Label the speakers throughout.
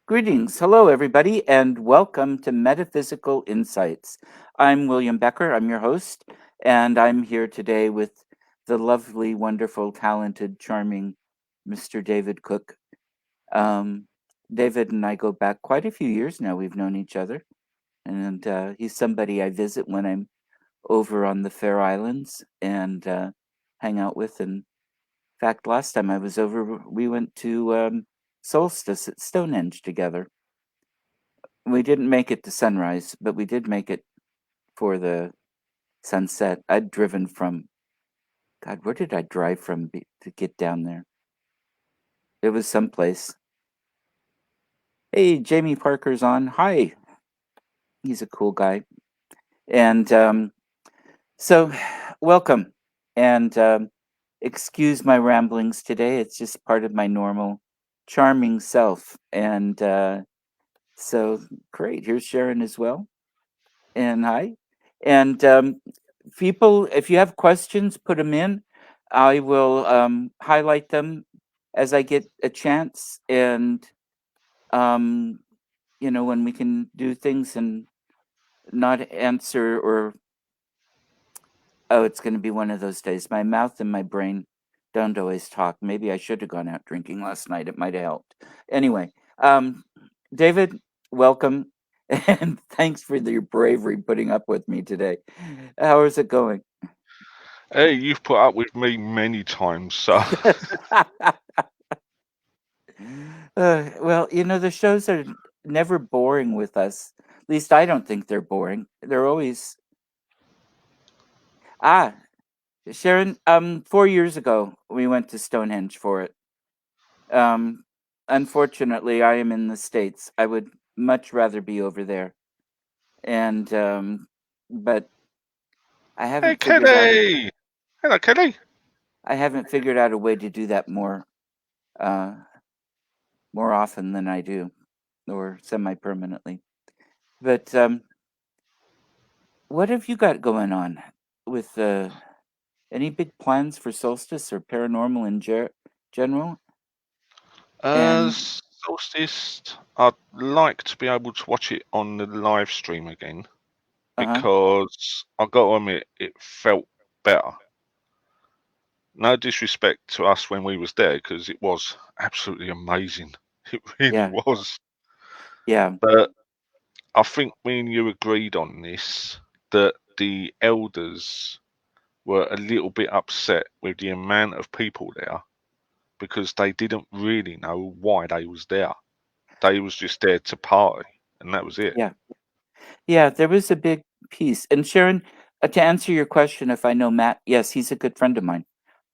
Speaker 1: Greetings. Hello, everybody, and welcome to Metaphysical Insights. I'm William Becker. I'm your host, and I'm here today with the lovely, wonderful, talented, charming Mr. David Cook. Um, David and I go back quite a few years now. We've known each other, and he's somebody I visit when I'm over on the Fair Islands and hang out with. And in fact, last time I was over, we went to Solstice at Stonehenge together. We didn't make it to sunrise, but we did make it for the sunset. I'd driven from, God, where did I drive from to get down there? It was someplace. Hey, Jamie Parker's on. Hi. He's a cool guy. And so, welcome. And excuse my ramblings today. It's just part of my normal, charming self. And so, great. Here's Sharon as well. And hi. And people, if you have questions, put them in. I will highlight them as I get a chance. And, um, when we can do things and not answer or, oh, it's going to be one of those days. My mouth and my brain don't always talk. Maybe I should have gone out drinking last night. It might have helped. Anyway, David, welcome. And thanks for your bravery putting up with me today. How is it going?
Speaker 2: Hey, you've put up with me many times, so
Speaker 1: Well, the shows are never boring with us. At least I don't think they're boring. They're always ah, Sharon. 4 years ago we went to Stonehenge for it. Um, Unfortunately, I am in the States. I would much rather be over there, and but I
Speaker 2: hey,
Speaker 1: haven't figured out a
Speaker 2: Kelly. Hello, Kelly.
Speaker 1: I haven't figured out a way to do that uh more often than I do, or semi-permanently. But what have you got going on with any big plans for Solstice or paranormal in general? And
Speaker 2: Solstice. I'd like to be able to watch it on the live stream again
Speaker 1: uh-huh,
Speaker 2: because I got to admit it felt better. No disrespect to us when we was there because it was absolutely amazing. It really
Speaker 1: yeah,
Speaker 2: was.
Speaker 1: yeah,
Speaker 2: But I think me and you agreed on this that the elders were a little bit upset with the amount of people there because they didn't really know why they was there. They was just there to party, and that was it.
Speaker 1: yeah, yeah. There was a big piece. And Sharon, to answer your question, if I know Matt, yes, he's a good friend of mine.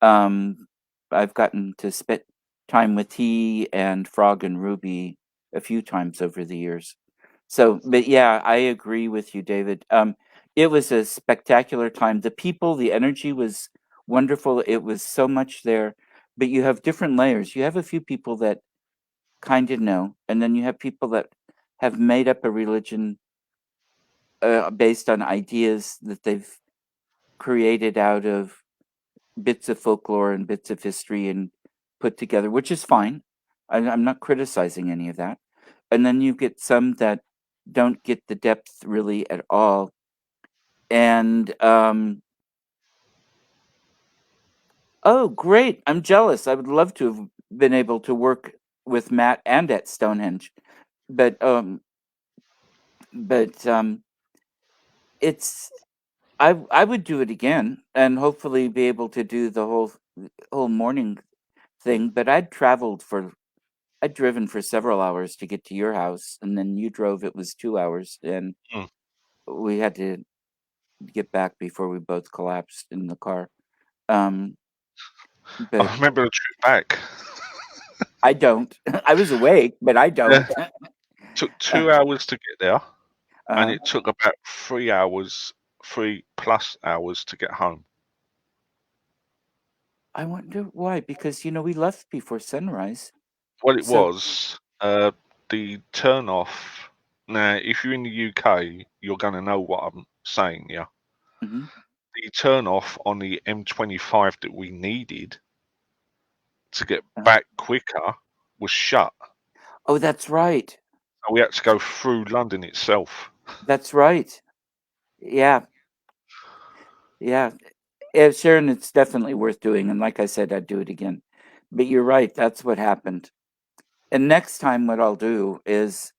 Speaker 1: Um, I've gotten to spend time with he and Frog and Ruby a few times over the years. So, but yeah, I agree with you, David. It was a spectacular time. The people, the energy was wonderful. It was so much there, but you have different layers. You have a few people that kind of know, and then you have people that have made up a religion based on ideas that they've created out of bits of folklore and bits of history and put together, which is fine. I'm not criticizing any of that. And then you get some that don't get the depth really at all. And oh, great! I'm jealous. I would love to have been able to work with Matt and at Stonehenge, but but it's I would do it again and hopefully be able to do the whole morning thing. But I'd driven for several hours to get to your house, and then you drove. It was 2 hours, and
Speaker 2: Mm.
Speaker 1: we had to get back before we both collapsed in the car. Um, but
Speaker 2: I remember the trip back.
Speaker 1: I don't. I was awake, but I
Speaker 2: Yeah,
Speaker 1: don't.
Speaker 2: took
Speaker 1: uh,
Speaker 2: 2 hours to get there, and
Speaker 1: uh,
Speaker 2: it took about 3 hours, 3+ hours to get home.
Speaker 1: I wonder why. Because we left before sunrise.
Speaker 2: What it
Speaker 1: So,
Speaker 2: was, the turn off. Now, if you're in the UK, you're gonna know what I'm saying, yeah.
Speaker 1: mhm.
Speaker 2: The turn off on the M25 that we needed to get
Speaker 1: uh,
Speaker 2: back quicker was shut.
Speaker 1: oh, that's right.
Speaker 2: We had to go through London itself.
Speaker 1: That's right. Yeah, yeah. Sharon, it's definitely worth doing, and like I said, I'd do it again. But you're right. That's what happened. And next time, what I'll do is,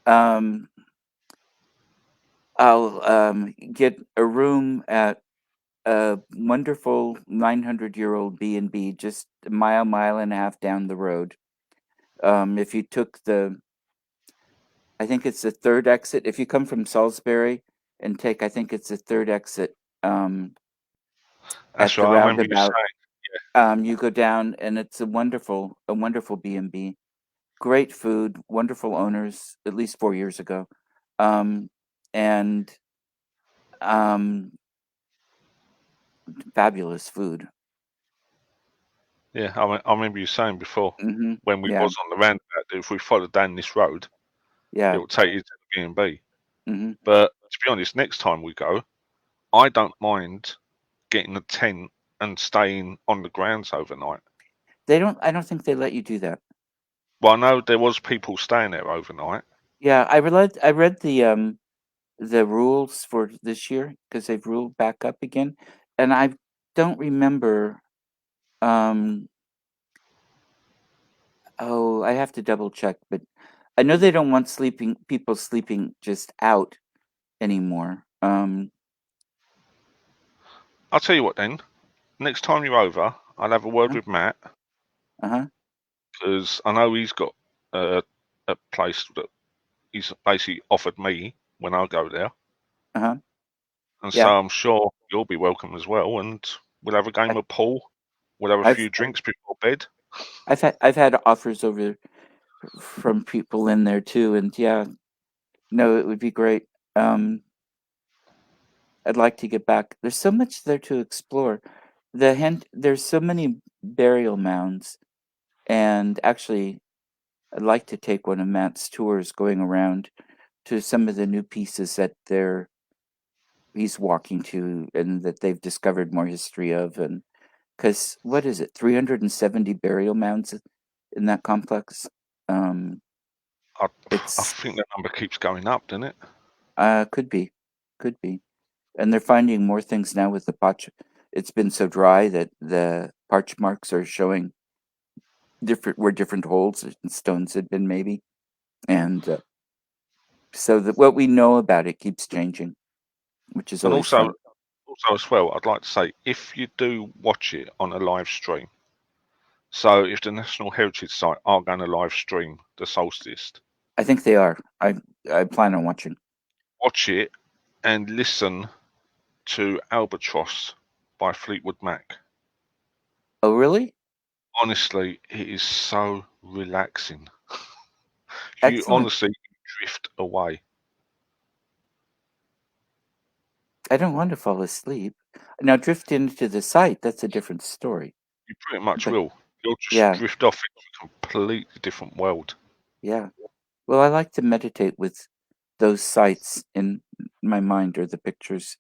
Speaker 1: um, I'll get a room at a wonderful 900-year-old B&B just a mile and a half down the road. If you took I think it's the third exit. If you come from Salisbury and take, I think it's the third exit
Speaker 2: That's
Speaker 1: at the
Speaker 2: right. I remember you
Speaker 1: roundabout.
Speaker 2: saying.
Speaker 1: You go down, and it's a wonderful B&B. Great food, wonderful owners. At least 4 years ago, and um, fabulous food.
Speaker 2: Yeah, I remember you saying before when we
Speaker 1: Yeah,
Speaker 2: was on the roundabout that if we followed down this road, it
Speaker 1: yeah.
Speaker 2: will take you to the B&B.
Speaker 1: hmm
Speaker 2: But to be honest, next time we go, I don't mind getting a tent and staying on the grounds overnight.
Speaker 1: They don't. I don't think they let you do that.
Speaker 2: Well, I know there was people staying there overnight.
Speaker 1: Yeah, I read the rules for this year because they've ruled back up again, and I don't remember. Um, oh, I have to double check, but I know they don't want sleeping people sleeping just out anymore.
Speaker 2: I'll tell you what then. Next time you're over, I'll have a word
Speaker 1: Uh
Speaker 2: with Matt
Speaker 1: huh.
Speaker 2: because I know he's got a place that he's basically offered me when I go there,
Speaker 1: Uh huh.
Speaker 2: and so
Speaker 1: Yeah.
Speaker 2: I'm sure you'll be welcome as well. And we'll have a game
Speaker 1: I,
Speaker 2: of pool. We'll have a
Speaker 1: I've
Speaker 2: few drinks before bed.
Speaker 1: I've had offers over from people in there too, and yeah, no, it would be great. Um, I'd like to get back. There's so much there to explore. There's so many burial mounds, and actually, I'd like to take one of Matt's tours going around to some of the new pieces that he's walking to and that they've discovered more history of. And because what is it, 370 burial mounds in that complex? Um,
Speaker 2: I, I
Speaker 1: it's
Speaker 2: think that number keeps going up, doesn't it?
Speaker 1: could be, could be, and they're finding more things now with the potch. It's been so dry that the parch marks are showing different holes and stones had been maybe, and so that what we know about it keeps changing, which is
Speaker 2: And
Speaker 1: always fun.
Speaker 2: also as well, I'd like to say if you do watch it on a live stream, so if the National Heritage Site are going to live stream the solstice,
Speaker 1: I think they are. I plan on watching.
Speaker 2: watch it and listen to Albatross by Fleetwood Mac.
Speaker 1: Oh, really?
Speaker 2: Honestly, it is so relaxing. You
Speaker 1: Excellent.
Speaker 2: honestly drift away.
Speaker 1: I don't want to fall asleep. Now, drift into the site, that's a different story.
Speaker 2: You pretty much
Speaker 1: But
Speaker 2: will. You'll just
Speaker 1: yeah,
Speaker 2: drift off into a completely different world.
Speaker 1: yeah. Well, I like to meditate with those sites in my mind or the pictures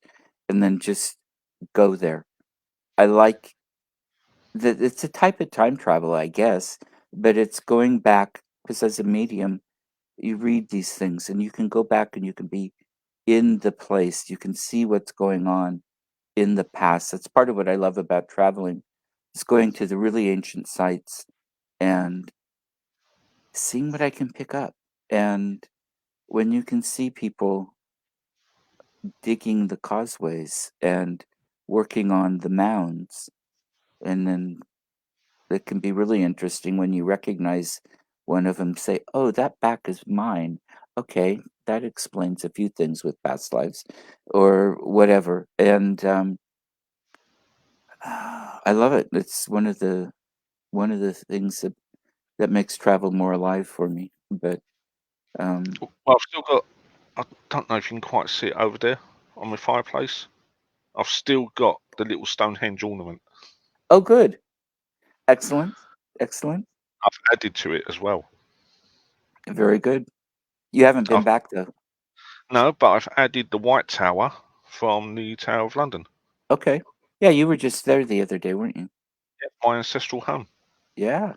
Speaker 1: and then just go there. I like that it's a type of time travel, I guess, but it's going back because as a medium, you read these things and you can go back and you can be in the place. You can see what's going on in the past. That's part of what I love about traveling. Is going to the really ancient sites and seeing what I can pick up. And when you can see people digging the causeways and working on the mounds, and then it can be really interesting when you recognize one of them say, "Oh, that back is mine." Okay, that explains a few things with past lives, or whatever. And I love it. It's one of the things that makes travel more alive for me. But
Speaker 2: Well, I've still got. I don't know if you can quite see it over there on my fireplace. I've still got the little Stonehenge ornament.
Speaker 1: oh, good, excellent, excellent,
Speaker 2: I've added to it as well.
Speaker 1: very good. You haven't been
Speaker 2: I've
Speaker 1: back though.
Speaker 2: No, but I've added the White Tower from the Tower of London.
Speaker 1: Okay, yeah, you were just there the other day, weren't you?
Speaker 2: My ancestral home.
Speaker 1: Yeah,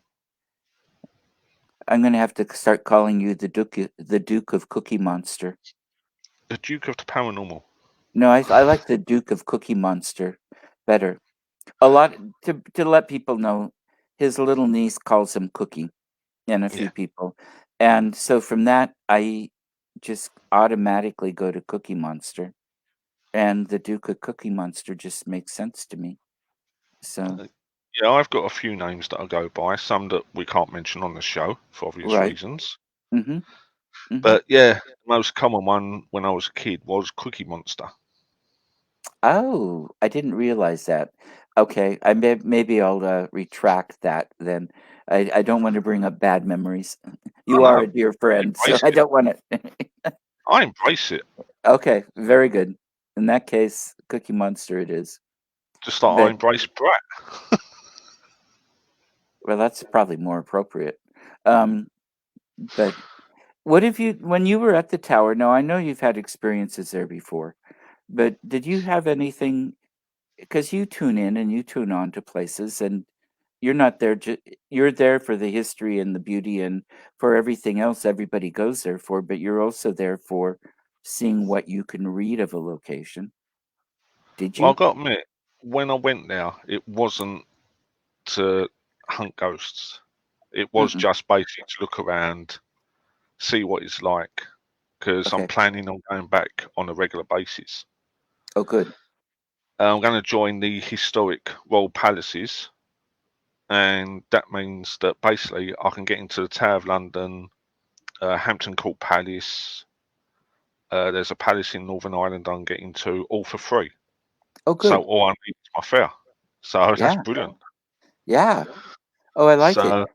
Speaker 1: I'm gonna have to start calling you the Duke of Cookie Monster.
Speaker 2: The Duke of the Paranormal.
Speaker 1: No, I like the Duke of Cookie Monster better. A lot to let people know, his little niece calls him Cookie, and a few
Speaker 2: Yeah.
Speaker 1: people, and so from that I just automatically go to Cookie Monster, and the Duke of Cookie Monster just makes sense to me. So
Speaker 2: Uh, yeah, I've got a few names that I go by, some that we can't mention on the show for obvious
Speaker 1: right.
Speaker 2: reasons.
Speaker 1: Mm-hmm. Mm-hmm.
Speaker 2: But yeah, the most common one when I was a kid was Cookie Monster.
Speaker 1: Oh, I didn't realize that. Okay, maybe I'll retract that then. I don't want to bring up bad memories.
Speaker 2: Oh
Speaker 1: You are
Speaker 2: no,
Speaker 1: a dear friend, so
Speaker 2: embrace
Speaker 1: I
Speaker 2: it.
Speaker 1: don't want to.
Speaker 2: I embrace it.
Speaker 1: Okay, very good. In that case, Cookie Monster it is.
Speaker 2: Just like I
Speaker 1: But
Speaker 2: embrace Brat.
Speaker 1: well, that's probably more appropriate. Um, but what if you, when you were at the tower? Now I know you've had experiences there before, but did you have anything? Because you tune in and you tune on to places, and you're not there. You're there for the history and the beauty, and for everything else everybody goes there for. But you're also there for seeing what you can read of a location. Did
Speaker 2: Well,
Speaker 1: you?
Speaker 2: I got to admit, when I went there, it wasn't to hunt ghosts. It was
Speaker 1: Mm-mm.
Speaker 2: just basically to look around, see what it's like, because I'm
Speaker 1: Okay.
Speaker 2: planning on going back on a regular basis.
Speaker 1: Oh, good.
Speaker 2: I'm going to join the historic royal palaces, and that means that basically I can get into the Tower of London, Hampton Court Palace. There's a palace in Northern Ireland I'm getting to, all for free.
Speaker 1: Oh,
Speaker 2: So
Speaker 1: good.
Speaker 2: all I need is my fare. So that's
Speaker 1: Yeah.
Speaker 2: brilliant.
Speaker 1: Yeah. Oh, I like it.
Speaker 2: So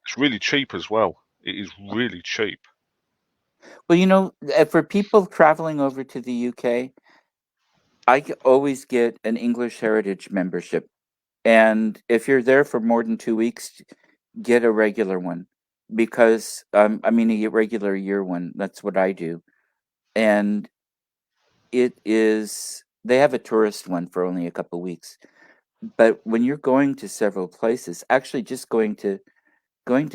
Speaker 2: it's really cheap as well. It is really cheap.
Speaker 1: Well, for people traveling over to the UK, always get an English Heritage membership. And if you're there for more than 2 weeks, get a regular one because, I mean, a regular year one. That's what I do. And they have a tourist one for only a couple weeks. But when you're going to several places, actually just going to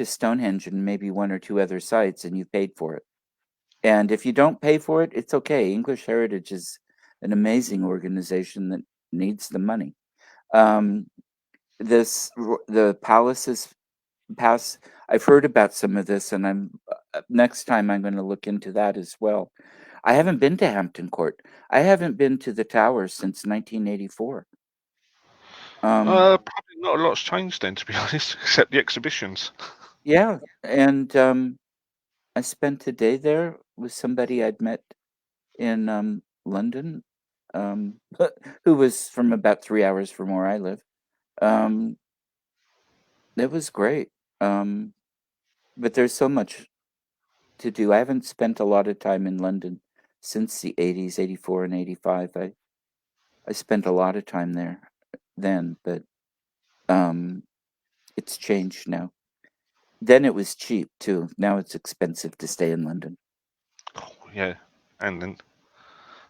Speaker 1: Stonehenge and maybe one or two other sites, and you paid for it. And if you don't pay for it, it's okay. English Heritage is an amazing organization that needs the money. Um, the palaces pass. I've heard about some of this, and next time I'm going to look into that as well. I haven't been to Hampton Court. I haven't been to the Tower since 1984. Um,
Speaker 2: Probably not a lot's changed then, to be honest, except the exhibitions.
Speaker 1: yeah, and I spent a day there with somebody I'd met in London, um, who was from about 3 hours from where I live. Um, it was great. Um, but there's so much to do. I haven't spent a lot of time in London since the 80s, 84 and 85. I spent a lot of time there then, but um, it's changed now. Then it was cheap too. Now it's expensive to stay in London.
Speaker 2: Oh, yeah, and then,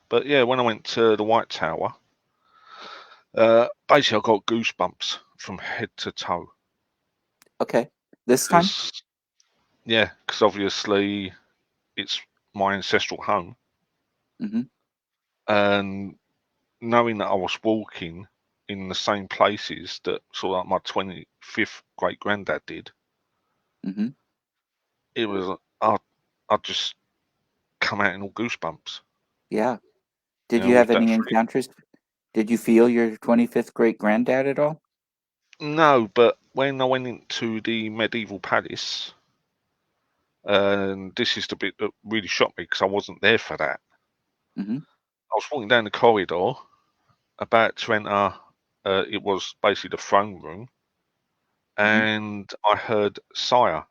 Speaker 2: but yeah, when I went to the White Tower, basically I got goosebumps from head to toe
Speaker 1: Okay. This time?
Speaker 2: because yeah, because obviously it's my ancestral home,
Speaker 1: Mm-hmm.
Speaker 2: and knowing that I was walking in the same places that sort of like my 25th great granddad did,
Speaker 1: Mm-hmm.
Speaker 2: it was I just come out in all goosebumps.
Speaker 1: Yeah.
Speaker 2: You
Speaker 1: Did
Speaker 2: know,
Speaker 1: you have
Speaker 2: with that
Speaker 1: any
Speaker 2: feeling.
Speaker 1: encounters? Did you feel your 25th great granddad at all?
Speaker 2: No, but when I went into the medieval palace, and this is the bit that really shocked me because I wasn't there for that.
Speaker 1: Mm-hmm.
Speaker 2: I was walking down the corridor, about to enter. It was basically the throne room,
Speaker 1: Mm-hmm.
Speaker 2: and I heard "sire,"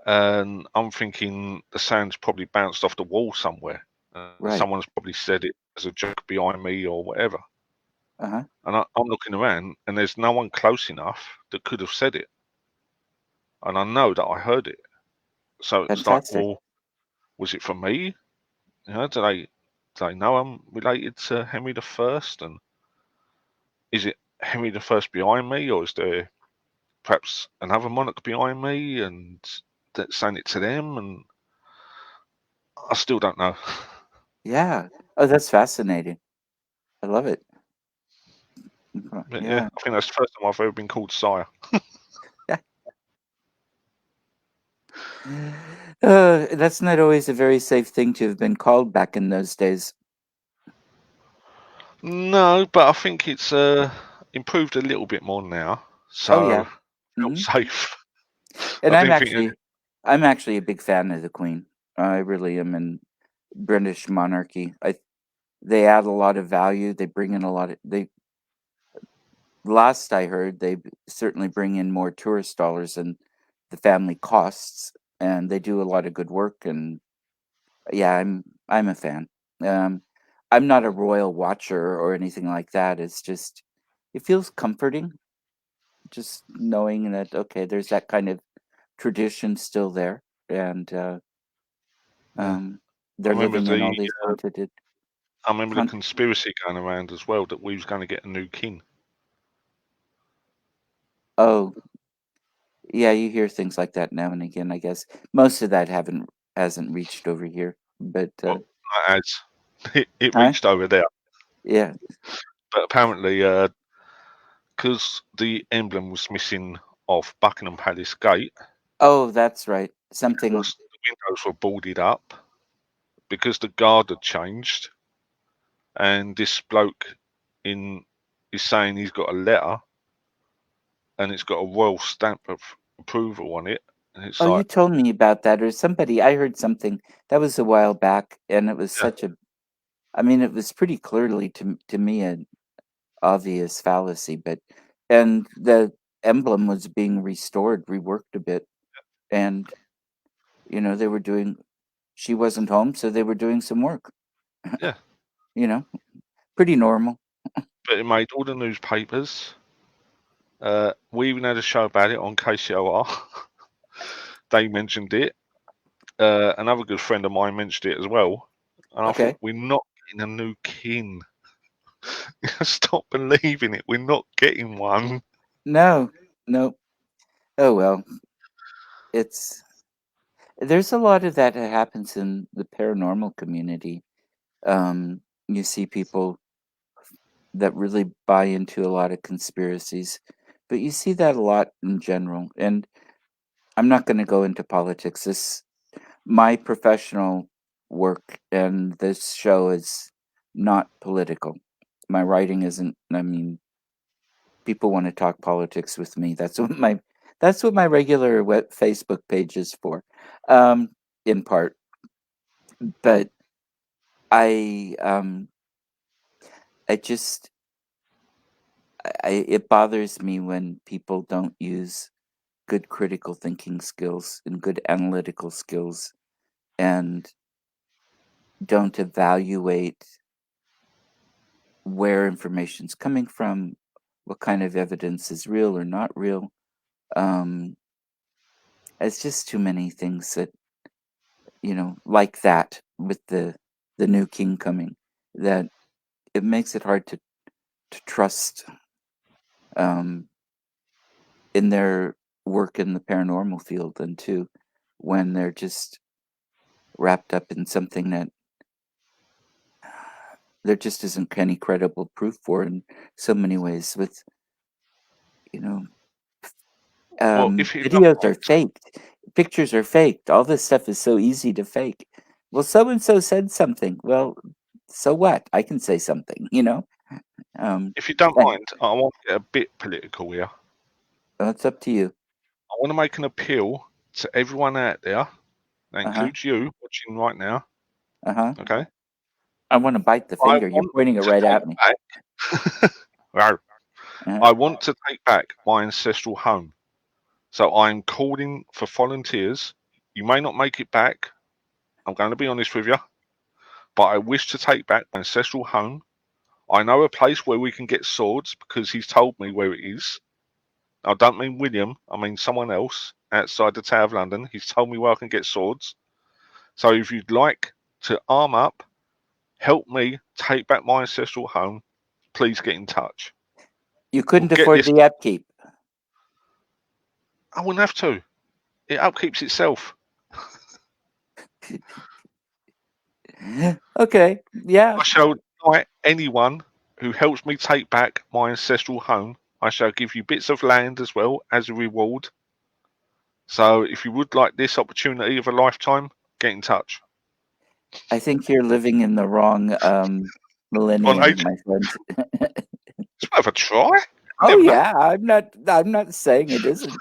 Speaker 2: and I'm thinking the sound's probably bounced off the wall somewhere, and
Speaker 1: Right.
Speaker 2: someone's probably said it as a joke behind me or whatever.
Speaker 1: Uh-huh.
Speaker 2: And I'm looking around, and there's no one close enough that could have said it, and I know that I heard it. So it's like,
Speaker 1: Fantastic.
Speaker 2: well, was it for me? You know, do they know I'm related to Henry the First, and is it Henry the First behind me, or is there perhaps another monarch behind me and that's saying it to them, and I still don't know.
Speaker 1: Yeah. Oh, that's fascinating. I love it.
Speaker 2: But yeah,
Speaker 1: Yeah.
Speaker 2: I think that's the first time I've ever been called sire.
Speaker 1: That's not always a very safe thing to have been called back in those days.
Speaker 2: No, but I think it's improved a little bit more now,
Speaker 1: Oh
Speaker 2: so
Speaker 1: yeah.
Speaker 2: I felt
Speaker 1: Hmm.
Speaker 2: safe.
Speaker 1: And
Speaker 2: I didn't think any.
Speaker 1: I'm actually a big fan of the Queen. I really am in British monarchy. They add a lot of value. They bring in a lot of they. Last I heard, certainly bring in more tourist dollars than the family costs, and they do a lot of good work. And yeah, I'm a fan. Um, I'm not a royal watcher or anything like that. It's just it feels comforting just knowing that okay, there's that kind of tradition still there, and
Speaker 2: Yeah,
Speaker 1: um,
Speaker 2: I
Speaker 1: they're
Speaker 2: remember
Speaker 1: living in
Speaker 2: the
Speaker 1: all these haunted.
Speaker 2: I remember the
Speaker 1: Haunt,
Speaker 2: conspiracy going around as well that we was going to get a new king.
Speaker 1: oh, yeah, you hear things like that now and again. I guess most of that haven't hasn't reached over here, but
Speaker 2: Well, as it
Speaker 1: huh?
Speaker 2: reached over there,
Speaker 1: Yeah.
Speaker 2: but apparently, because the emblem was missing off Buckingham Palace gate,
Speaker 1: Oh, that's right. Something.
Speaker 2: because the windows were boarded up, because the guard had changed, and this bloke in is saying he's got a letter and it's got a royal stamp of approval on it, and it's
Speaker 1: Oh, you
Speaker 2: like,
Speaker 1: told me about that, or somebody. I heard something that was a while back, and it was
Speaker 2: yeah,
Speaker 1: such a. I mean, it was pretty clearly to me an obvious fallacy, but and the emblem was being restored, reworked a bit, and they were doing. She wasn't home, so they were doing some work.
Speaker 2: yeah.
Speaker 1: You know, pretty normal.
Speaker 2: But it made all the newspapers. We even had a show about it on KCOR. They mentioned it. Another good friend of mine mentioned it as well. And I thought,
Speaker 1: Okay.
Speaker 2: we're not getting a new king. Stop believing it. We're not getting one.
Speaker 1: No, no. Oh well, it's there's a lot of that happens in the paranormal community. You see people that really buy into a lot of conspiracies, but you see that a lot in general. And I'm not going to go into politics. This my professional work, and this show is not political. My writing isn't. I mean, people want to talk politics with me. That's what my regular Facebook page is for, um, in part. But I just it bothers me when people don't use good critical thinking skills and good analytical skills and don't evaluate where information's coming from, what kind of evidence is real or not real. Um, it's just too many things that like that with the new king coming, that it makes it hard to trust um, in their work in the paranormal field, and too when they're just wrapped up in something that there just isn't any credible proof for in so many ways. With you know
Speaker 2: Well, if you don't
Speaker 1: videos are
Speaker 2: mind,
Speaker 1: faked, pictures are faked, all this stuff is so easy to fake. Well, so and so said something. Well, so what? I can say something. um
Speaker 2: if you don't
Speaker 1: and
Speaker 2: mind, I want to get a bit political here.
Speaker 1: it's up to you.
Speaker 2: I want to make an appeal to everyone out there. That
Speaker 1: Uh-huh.
Speaker 2: includes you watching right now.
Speaker 1: Uh-huh.
Speaker 2: Okay.
Speaker 1: I want to bite the
Speaker 2: I
Speaker 1: finger. You're
Speaker 2: want
Speaker 1: pointing it
Speaker 2: to
Speaker 1: right
Speaker 2: take
Speaker 1: at me.
Speaker 2: back. Rawr.
Speaker 1: Uh-huh.
Speaker 2: I want to take back my ancestral home. So I'm calling for volunteers. You may not make it back. I'm going to be honest with you, but I wish to take back my ancestral home. I know a place where we can get swords because he's told me where it is. I don't mean William, I mean someone else outside the Tower of London. He's told me where I can get swords. So if you'd like to arm up, help me take back my ancestral home, please get in touch.
Speaker 1: You
Speaker 2: We'll
Speaker 1: couldn't
Speaker 2: get
Speaker 1: afford
Speaker 2: this.
Speaker 1: the upkeep.
Speaker 2: I wouldn't have to. It upkeeps itself.
Speaker 1: Okay, yeah,
Speaker 2: I shall knight anyone who helps me take back my ancestral home. I shall give you bits of land as well as a reward. So if you would like this opportunity of a lifetime, get in touch.
Speaker 1: I think you're living in the wrong
Speaker 2: On
Speaker 1: millennium,
Speaker 2: 80,
Speaker 1: my friend.
Speaker 2: it's worth a try.
Speaker 1: Oh
Speaker 2: Never know.
Speaker 1: yeah, I'm not saying it isn't.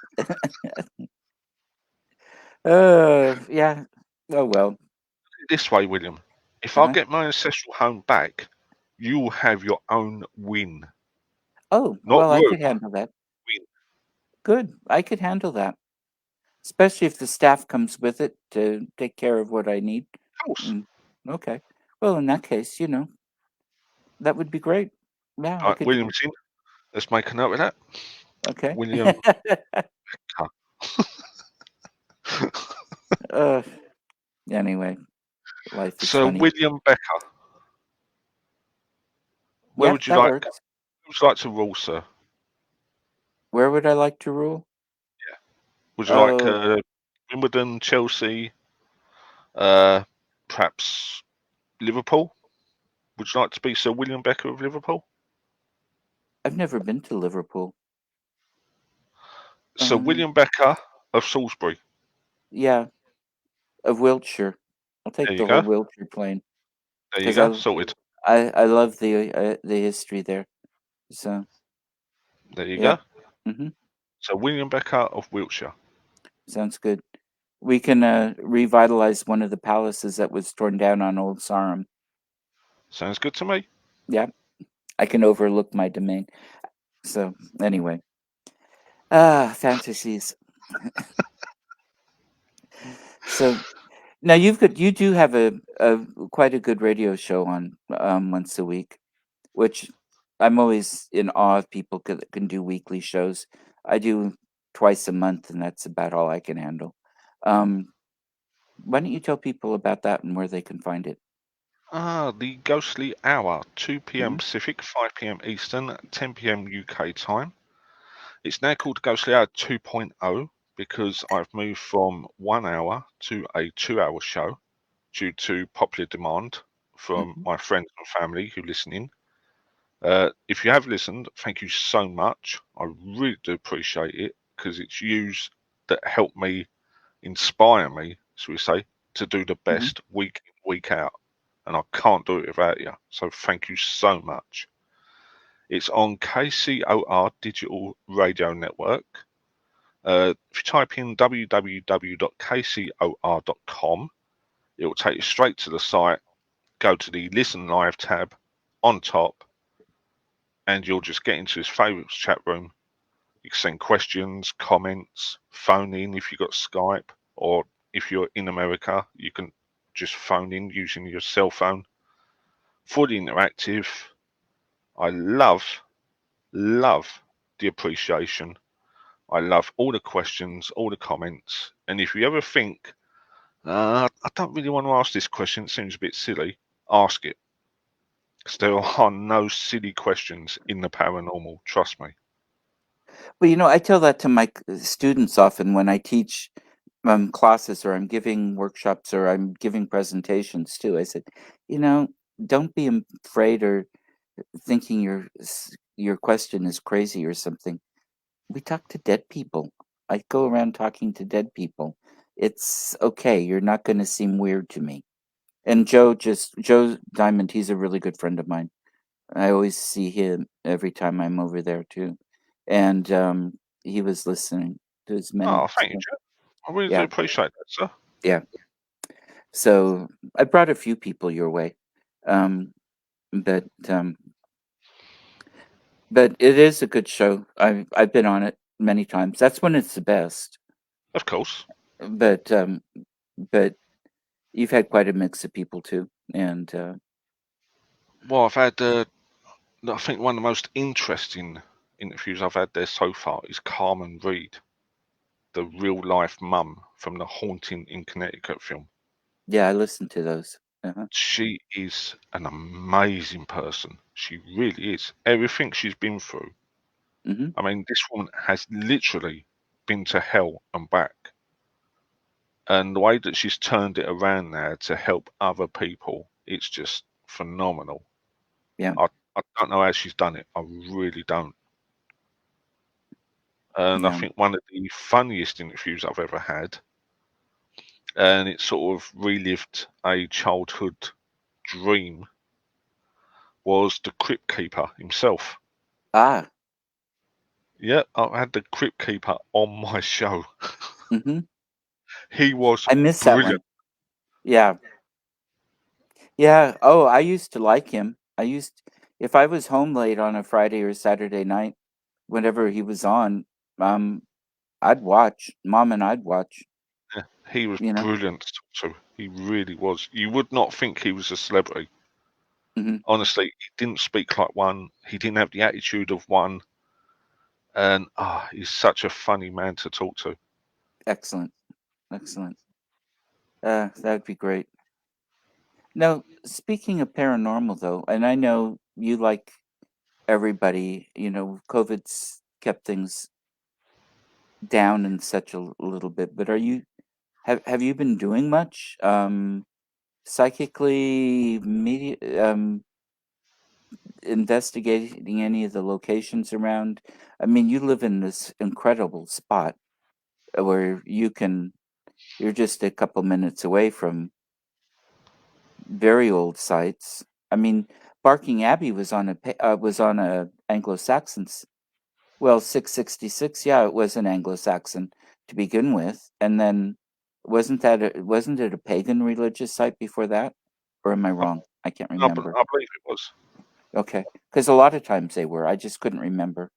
Speaker 1: Yeah. Oh well.
Speaker 2: This way, William. If I
Speaker 1: Uh-huh.
Speaker 2: get my ancestral home back, you will have your own win.
Speaker 1: Oh,
Speaker 2: Not
Speaker 1: well, I
Speaker 2: room,
Speaker 1: could handle that.
Speaker 2: win.
Speaker 1: Good. I could handle that. Especially if the staff comes with it to take care of what I need.
Speaker 2: Of course.
Speaker 1: Mm, okay. Well, in that case, that would be great. Yeah, I
Speaker 2: Right,
Speaker 1: could.
Speaker 2: William's in. Let's make a note of that.
Speaker 1: Okay.
Speaker 2: William.
Speaker 1: uh, anyway, life is
Speaker 2: So
Speaker 1: funny.
Speaker 2: William Becker, where
Speaker 1: Yeah,
Speaker 2: would you
Speaker 1: that
Speaker 2: like?
Speaker 1: works.
Speaker 2: Would you like to rule, sir?
Speaker 1: Where would I like to rule?
Speaker 2: Would you like
Speaker 1: Oh,
Speaker 2: Wimbledon, Chelsea, uh, perhaps Liverpool? Would you like to be Sir William Becker of Liverpool?
Speaker 1: I've never been to Liverpool.
Speaker 2: Sir
Speaker 1: Um,
Speaker 2: William Becker of Salisbury.
Speaker 1: yeah, of Wiltshire. I'll
Speaker 2: There
Speaker 1: take
Speaker 2: you
Speaker 1: the whole
Speaker 2: go.
Speaker 1: Wiltshire plane
Speaker 2: There you
Speaker 1: because
Speaker 2: go. Sorted.
Speaker 1: I love the history there. So
Speaker 2: There you
Speaker 1: yeah.
Speaker 2: go.
Speaker 1: Hmm.
Speaker 2: Sir William Becker of Wiltshire.
Speaker 1: Sounds good. We can revitalize one of the palaces that was torn down on Old Sarum.
Speaker 2: Sounds good to me.
Speaker 1: Yeah, I can overlook my domain. So anyway, fantasies. So now you do have a quite a good radio show on once a week, which I'm always in awe of people that can do weekly shows. I do twice a month, and that's about all I can handle. Um, why don't you tell people about that and where they can find it?
Speaker 2: The Ghostly Hour, 2 p.m.
Speaker 1: Hmm.
Speaker 2: Pacific, 5 p.m. Eastern, 10 p.m. UK time. It's now called Ghostly Hour 2.0 because I've moved from 1 hour to a 2 hour show due to popular demand from
Speaker 1: Hmm.
Speaker 2: my friends and family who listen in. If you have listened, thank you so much. I really do appreciate it because it's yous that help me, inspire me, shall we say, to do the
Speaker 1: Hmm.
Speaker 2: best week in, week out. And I can't do it without you. So thank you so much. It's on KCOR Digital Radio Network. If you type in www.kcor.com, it will take you straight to the site. Go to the Listen Live tab on top, and you'll just get into his favourite chat room. You can send questions, comments, phone in if you've got Skype, or if you're in America, you can just phone in using your cell phone. Fully interactive. I love the appreciation. I love all the questions, all the comments. And if you ever think, I don't really want to ask this question, it seems a bit silly, ask it. Because there are no silly questions in the paranormal, trust me.
Speaker 1: Well, I tell that to my students often when I teach classes or I'm giving workshops or I'm giving presentations too. I said, you know, don't be afraid or thinking your question is crazy or something. We talk to dead people. I go around talking to dead people. It's okay. You're not going to seem weird to me. And Joe Diamond, he's a really good friend of mine. I always see him every time I'm over there too. And he was listening to as many.
Speaker 2: Oh, thank you,
Speaker 1: So,
Speaker 2: Jeff. I really do
Speaker 1: yeah,
Speaker 2: appreciate that, sir.
Speaker 1: yeah. So I brought a few people your way. Um, but but it is a good show. I've been on it many times. That's when it's the best.
Speaker 2: Of course.
Speaker 1: But but you've had quite a mix of people too. And
Speaker 2: Well, I've had, I think one of the most interesting interviews I've had there so far is Carmen Reed, the real life mum from the Haunting in Connecticut film.
Speaker 1: yeah, I listened to those. Uh-huh.
Speaker 2: She is an amazing person. She really is. Everything she's been through.
Speaker 1: Hmm.
Speaker 2: I mean, this woman has literally. been to hell and back. And the way that she's turned it around now to help other people, it's just phenomenal.
Speaker 1: Yeah.
Speaker 2: I don't know how she's done it. I really don't. And I
Speaker 1: Yeah.
Speaker 2: think one of the funniest interviews I've ever had, and it sort of relived a childhood dream, was the Crypt Keeper himself.
Speaker 1: Ah.
Speaker 2: Yeah, I had the Crypt Keeper on my show.
Speaker 1: Mm-hmm.
Speaker 2: He was
Speaker 1: I missed that
Speaker 2: brilliant.
Speaker 1: one. Yeah. Yeah. Oh, I used to like him. If I was home late on a Friday or Saturday night, whenever he was on, um, I'd watch. Mom and I'd watch.
Speaker 2: Yeah, he was
Speaker 1: You know.
Speaker 2: brilliant to talk to. He really was. You would not think he was a celebrity.
Speaker 1: Mm-hmm.
Speaker 2: Honestly, he didn't speak like one. He didn't have the attitude of one. And he's such a funny man to talk to.
Speaker 1: Excellent. Excellent. That'd be great. Now, speaking of paranormal, though, and I know you like everybody, COVID's kept things down in such a little bit, but have you been doing much psychically media investigating any of the locations around? I mean, you live in this incredible spot where you're just a couple minutes away from very old sites. I mean, Barking Abbey was on a Anglo-Saxon. Well, 666, yeah, it was an Anglo-Saxon to begin with, and then wasn't it a pagan religious site before that? Or am I
Speaker 2: I,
Speaker 1: wrong? I can't
Speaker 2: I
Speaker 1: remember.
Speaker 2: believe it was.
Speaker 1: Okay, because a lot of times they were. I just couldn't remember.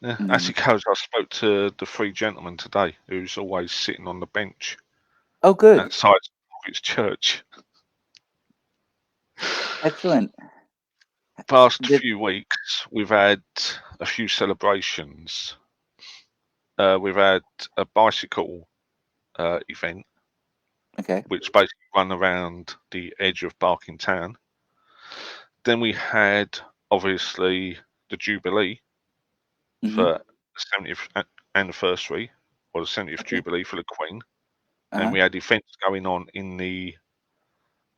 Speaker 2: Yeah, as
Speaker 1: Mm.
Speaker 2: it goes, I spoke to the three gentlemen today who's always sitting on the bench
Speaker 1: Oh, good.
Speaker 2: outside of its church.
Speaker 1: Excellent.
Speaker 2: Past
Speaker 1: Did
Speaker 2: few weeks, we've had a few celebrations. We've had a bicycle event,
Speaker 1: okay.
Speaker 2: which basically run around the edge of Barking Town. Then we had, obviously, the Jubilee
Speaker 1: Mm-hmm.
Speaker 2: for the 70th anniversary, or the 70th
Speaker 1: Okay.
Speaker 2: Jubilee for the Queen. And
Speaker 1: Uh-huh.
Speaker 2: we had events going on in the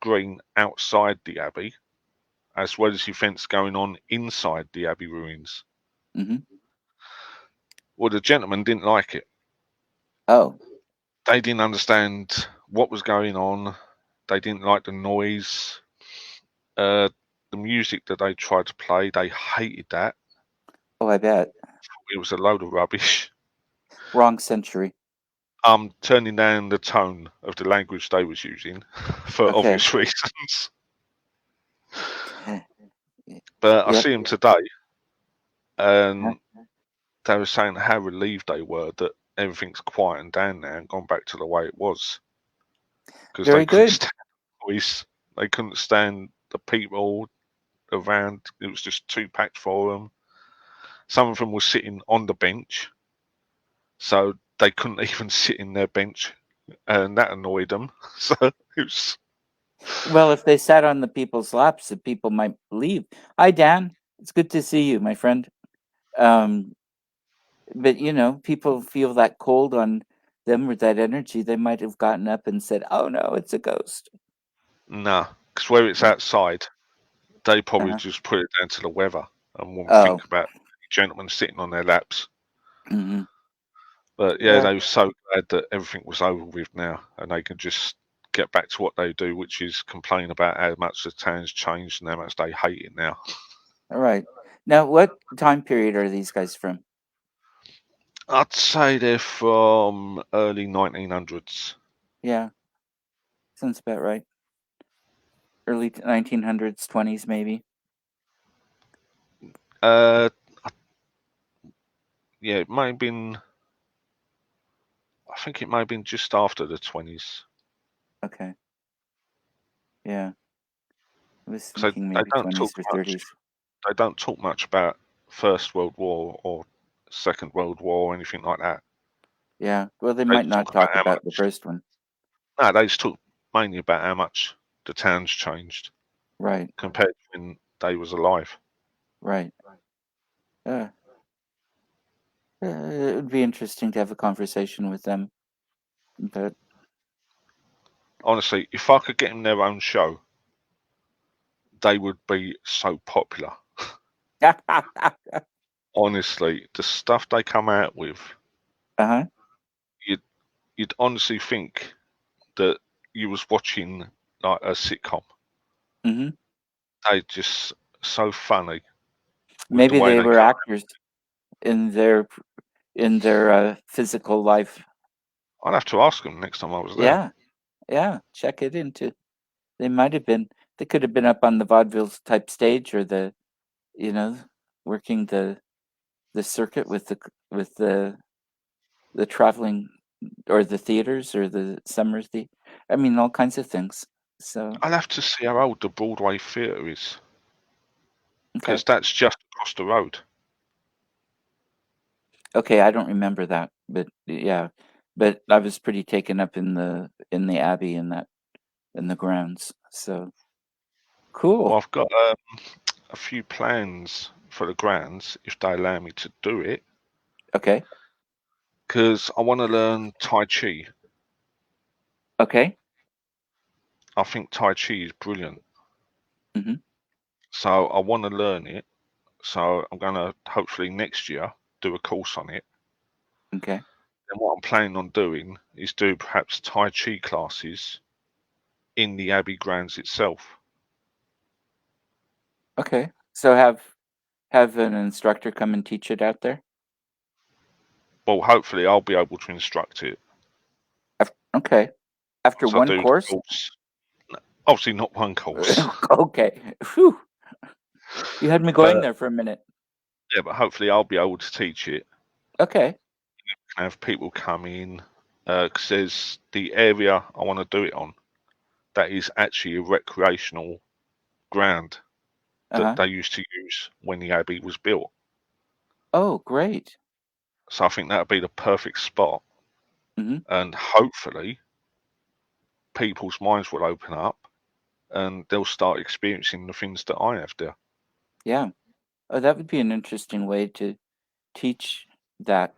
Speaker 2: green outside the Abbey, as well as events going on inside the Abbey ruins.
Speaker 1: Mm-hmm.
Speaker 2: Well, the gentlemen didn't like it.
Speaker 1: Oh.
Speaker 2: They didn't understand what was going on. They didn't like the noise. Uh, the music that they tried to play, they hated that.
Speaker 1: Oh, I bet.
Speaker 2: It was a load of rubbish.
Speaker 1: Wrong century.
Speaker 2: I'm turning down the tone of the language they was using for
Speaker 1: Okay.
Speaker 2: obvious reasons. But I
Speaker 1: Yep.
Speaker 2: see them today,
Speaker 1: Uh-huh.
Speaker 2: and they were saying how relieved they were that everything's quietened down now and gone back to the way it was because they
Speaker 1: Very
Speaker 2: couldn't
Speaker 1: good.
Speaker 2: stand the noise, they couldn't stand the people around. It was just too packed for them. Some of them were sitting on the bench, so they couldn't even sit in their bench, and that annoyed them. So it was,
Speaker 1: Well, if they sat on the people's laps, the people might leave. Hi, Dan. It's good to see you, my friend. Um, but people feel that cold on them or that energy. They might have gotten up and said, "Oh no, it's a ghost."
Speaker 2: nah, because where it's outside, they probably
Speaker 1: Uh-huh.
Speaker 2: just put it down to the weather and wouldn't
Speaker 1: Oh.
Speaker 2: think about gentlemen sitting on their laps.
Speaker 1: Hmm.
Speaker 2: But yeah,
Speaker 1: Yeah.
Speaker 2: they were so glad that everything was over with now, and they can just get back to what they do, which is complain about how much the town's changed and how much they hate it now.
Speaker 1: All right. Now, what time period are these guys from?
Speaker 2: I'd say they're from early 1900s.
Speaker 1: Yeah, sounds about right. Early 1900s, 20s, maybe.
Speaker 2: Uh, yeah, it may have been. I think it may have been just after the 20s.
Speaker 1: Okay. Yeah, I was
Speaker 2: So
Speaker 1: thinking
Speaker 2: they
Speaker 1: maybe
Speaker 2: don't
Speaker 1: 20s
Speaker 2: talk
Speaker 1: or
Speaker 2: much.
Speaker 1: 30s.
Speaker 2: They don't talk much about First World War or Second World War or anything like that.
Speaker 1: Yeah. Well, they
Speaker 2: They
Speaker 1: might
Speaker 2: just talk
Speaker 1: not
Speaker 2: about
Speaker 1: talk
Speaker 2: how
Speaker 1: about the
Speaker 2: much.
Speaker 1: first one.
Speaker 2: No, they just talk mainly about how much the town's changed
Speaker 1: Right.
Speaker 2: compared to when they was alive.
Speaker 1: Right. Yeah. It would be interesting to have a conversation with them, but
Speaker 2: Honestly, if I could get them their own show, they would be so popular. Honestly, the stuff they come out with,
Speaker 1: uh-huh.
Speaker 2: you'd you'd honestly think that you was watching like a sitcom.
Speaker 1: Hmm.
Speaker 2: They just so funny with the
Speaker 1: Maybe
Speaker 2: way
Speaker 1: they
Speaker 2: they
Speaker 1: were
Speaker 2: come.
Speaker 1: actors in their physical life.
Speaker 2: I'd have to ask them next time I was there.
Speaker 1: Yeah, yeah. Check it into. They might have been. They could have been up on the vaudeville type stage, or you know, working the circuit with the traveling, or the theaters, or the summer I mean, all kinds of things. So
Speaker 2: I'll have to see how old the Broadway theatre is,
Speaker 1: okay,
Speaker 2: because that's just across the road.
Speaker 1: okay. I don't remember that, but yeah, but I was pretty taken up in the Abbey and that in the grounds. So
Speaker 2: Well,
Speaker 1: cool.
Speaker 2: I've got a few plans for the grounds if they allow me to do it,
Speaker 1: Okay,
Speaker 2: because I want to learn Tai Chi.
Speaker 1: okay.
Speaker 2: I think Tai Chi is brilliant,
Speaker 1: Hmm.
Speaker 2: so I want to learn it. So I'm going to hopefully next year do a course on it.
Speaker 1: Okay,
Speaker 2: And what I'm planning on doing is do perhaps Tai Chi classes in the Abbey grounds itself.
Speaker 1: okay. So have an instructor come and teach it out there.
Speaker 2: Well, hopefully I'll be able to instruct it
Speaker 1: Okay, after
Speaker 2: once I
Speaker 1: one
Speaker 2: do the
Speaker 1: course.
Speaker 2: course. Obviously not one course,
Speaker 1: Okay. Whew. You had me going
Speaker 2: but
Speaker 1: there for a minute.
Speaker 2: yeah, but hopefully I'll be able to teach it
Speaker 1: Okay.
Speaker 2: and have people come in. Because there's the area I want to do it on that is actually a recreational ground that
Speaker 1: Uh-huh.
Speaker 2: they used to use when the Abbey was built.
Speaker 1: Oh, great.
Speaker 2: So I think that would be the perfect spot,
Speaker 1: Hmm.
Speaker 2: and hopefully people's minds will open up and they'll start experiencing the things that I have there.
Speaker 1: Yeah. Oh, that would be an interesting way to teach that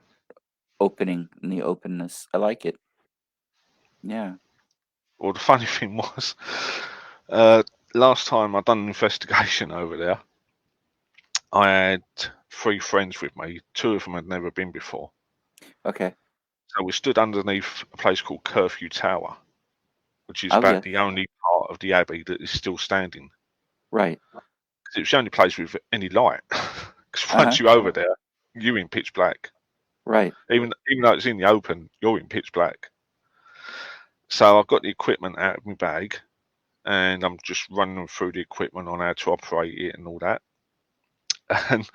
Speaker 1: opening and the openness. I like it. Yeah.
Speaker 2: Well, the funny thing was, uh, last time I done an investigation over there, I had three friends with me. Two of them had never been before.
Speaker 1: Okay.
Speaker 2: So we stood underneath a place called Curfew Tower, which is
Speaker 1: Oh,
Speaker 2: about
Speaker 1: yes.
Speaker 2: the only part of the Abbey that is still standing.
Speaker 1: Right.
Speaker 2: 'Cause it was the only place with any light. Because
Speaker 1: Uh-huh.
Speaker 2: once you're over there, you're in pitch black.
Speaker 1: Right.
Speaker 2: Even though it's in the open, you're in pitch black. So I got the equipment out of my bag, and I'm just running them through the equipment on how to operate it and all that. And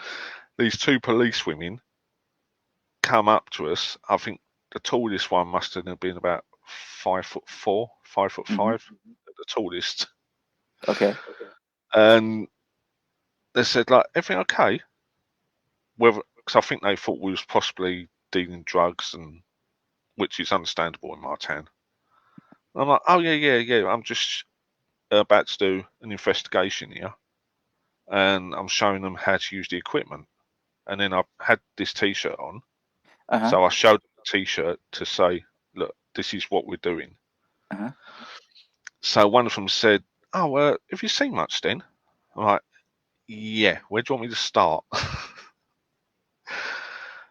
Speaker 2: these two police women come up to us. I think the tallest one must have been about 5'4", 5'5",
Speaker 1: Hmm.
Speaker 2: the tallest.
Speaker 1: Okay.
Speaker 2: And they said, like, everything okay? Whether, because I think they thought we was possibly dealing drugs, and which is understandable in my town. And I'm like, oh yeah, yeah, yeah. I'm just about to do an investigation here, and I'm showing them how to use the equipment. And then I had this T-shirt on,
Speaker 1: Uh-huh.
Speaker 2: so I showed them the T-shirt to say, look, this is what we're doing.
Speaker 1: Uh-huh.
Speaker 2: So one of them said, "Oh, have you seen much then?" I'm like, "Yeah. Where do you want me to start?"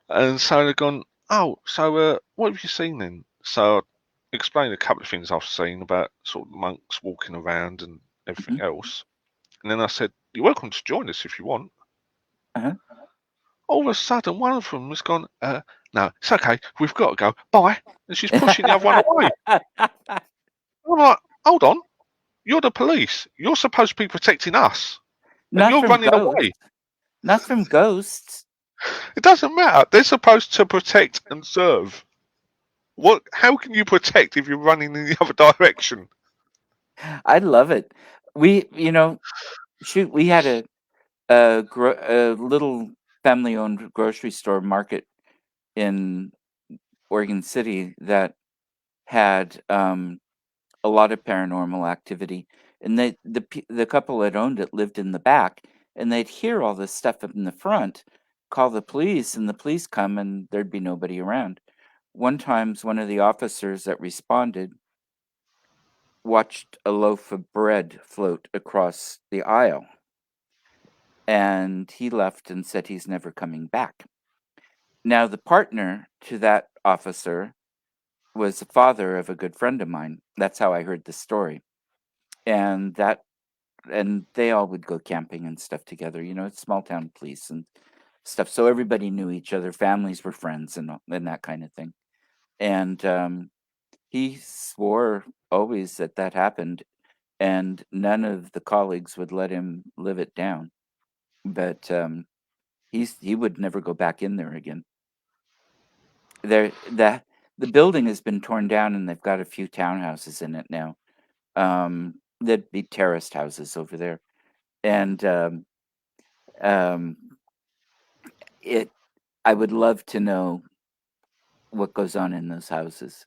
Speaker 2: And so they've gone, "Oh, so what have you seen then?" So I explained a couple of things I've seen about sort of monks walking around and
Speaker 1: Hmm.
Speaker 2: everything else. And then I said, "You're welcome to join us if you want."
Speaker 1: Uh-huh.
Speaker 2: All of a sudden, one of them has gone, "No, it's okay. We've got to go. Bye." And she's pushing the other one away. I'm like, "Hold on. You're the police. You're supposed to be protecting us, and
Speaker 1: Not
Speaker 2: you're
Speaker 1: from
Speaker 2: running
Speaker 1: ghosts.
Speaker 2: away."
Speaker 1: Not from ghosts.
Speaker 2: It doesn't matter. They're supposed to protect and serve. What? How can you protect if you're running in the other direction?
Speaker 1: I love it. Shoot, we had a little family-owned grocery store market in Oregon City that had a lot of paranormal activity, and the couple that owned it lived in the back, and they'd hear all this stuff up in the front, call the police, and the police come, and there'd be nobody around. One time, one of the officers that responded watched a loaf of bread float across the aisle, and he left and said he's never coming back. Now, the partner to that officer was the father of a good friend of mine. That's how I heard the story. And they all would go camping and stuff together. It's small town police and stuff. So everybody knew each other. Families were friends and that kind of thing. And he swore always that happened, and none of the colleagues would let him live it down. But he would never go back in there again. The building has been torn down, and they've got a few townhouses in it now. There'd be terraced houses over there, and um, it. I would love to know what goes on in those houses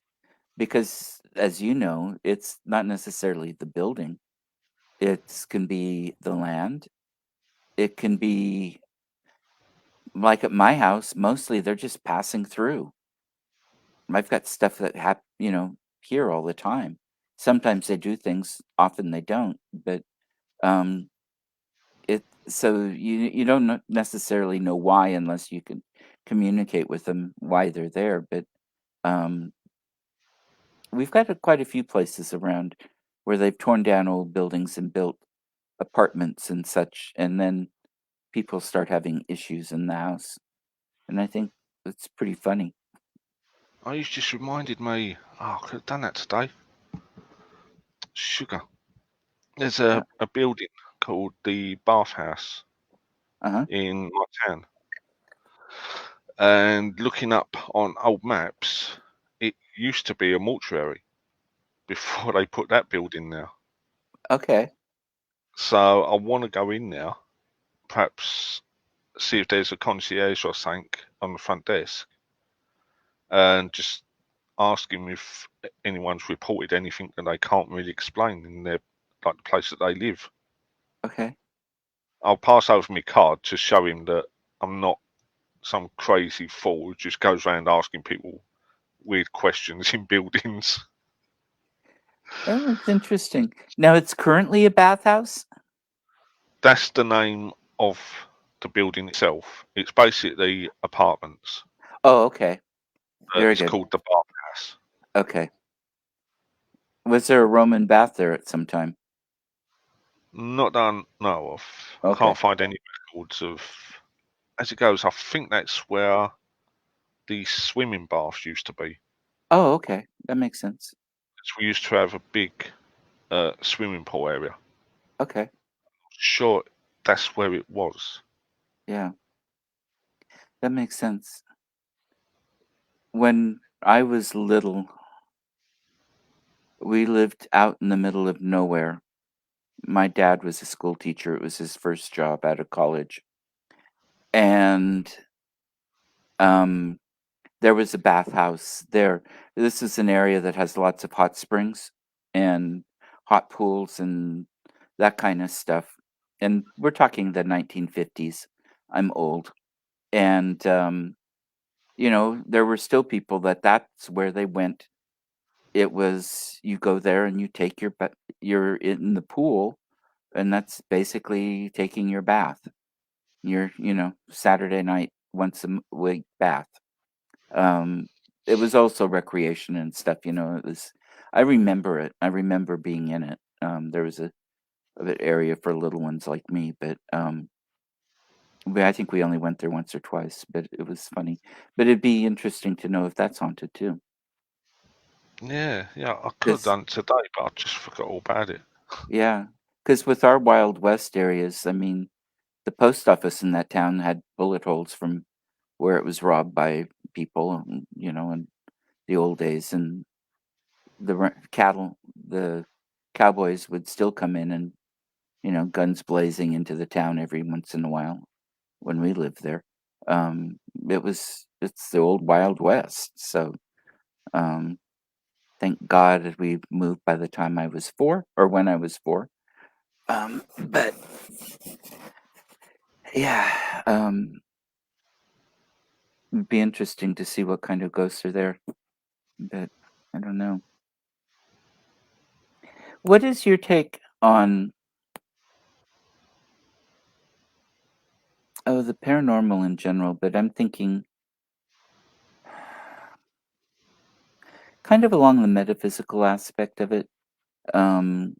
Speaker 1: because, as you know, it's not necessarily the building. It can be the land. It can be like at my house. Mostly, they're just passing through. I've got stuff that here all the time. Sometimes they do things, often they don't. But um, so you don't necessarily know why unless you can communicate with them why they're there. But um, we've got quite a few places around where they've torn down old buildings and built apartments and such, and then people start having issues in the house. And I think it's pretty funny.
Speaker 2: Oh, you just reminded me. Oh, I could have done that today. Sugar. There's
Speaker 1: Uh
Speaker 2: a building called the Bathhouse
Speaker 1: huh.
Speaker 2: in my town. And looking up on old maps, it used to be a mortuary before they put that building there.
Speaker 1: Okay.
Speaker 2: So I want to go in there, perhaps see if there's a concierge or something on the front desk, and just ask him if anyone's reported anything that they can't really explain in their like the place that they live.
Speaker 1: Okay.
Speaker 2: I'll pass over my card to show him that I'm not some crazy fool who just goes around asking people weird questions in buildings.
Speaker 1: Oh, it's interesting. Now it's currently a bathhouse.
Speaker 2: That's the name of the building itself. It's basically apartments.
Speaker 1: Oh, okay. Very
Speaker 2: It's
Speaker 1: good.
Speaker 2: called the Bathhouse.
Speaker 1: Okay. Was there a Roman bath there at some time?
Speaker 2: Not that I know of. I
Speaker 1: Okay.
Speaker 2: can't find any records of. As it goes, I think that's where the swimming baths used to be.
Speaker 1: Oh, okay. That makes sense.
Speaker 2: We used to have a big swimming pool area.
Speaker 1: Okay.
Speaker 2: Sure, that's where it was.
Speaker 1: Yeah, that makes sense. When I was little, we lived out in the middle of nowhere. My dad was a school teacher. It was his first job out of college. And um, there was a bathhouse there. This is an area that has lots of hot springs and hot pools and that kind of stuff. And we're talking the 1950s. I'm old. And, there were still people that's where they went. It was you go there and you take you're in the pool, and that's basically taking your bath. Your, Saturday night once a week bath. Um, it was also recreation and stuff. It was. I remember it. I remember being in it. There was a bit area for little ones like me, but I think we only went there once or twice. But it was funny. But it'd be interesting to know if that's haunted too.
Speaker 2: Yeah, yeah, I could have
Speaker 1: Because
Speaker 2: done it today, but I just forgot all about it.
Speaker 1: yeah, because with our Wild West areas, I mean, the post office in that town had bullet holes from where it was robbed by people, in the old days, and the cowboys would still come in and, guns blazing into the town every once in a while when we lived there. It's the old Wild West. So, um, thank God we moved by the time I was 4 or when I was 4. But yeah, It'd be interesting to see what kind of ghosts are there, but I don't know. What is your take on the paranormal in general? But I'm thinking kind of along the metaphysical aspect of it. Um,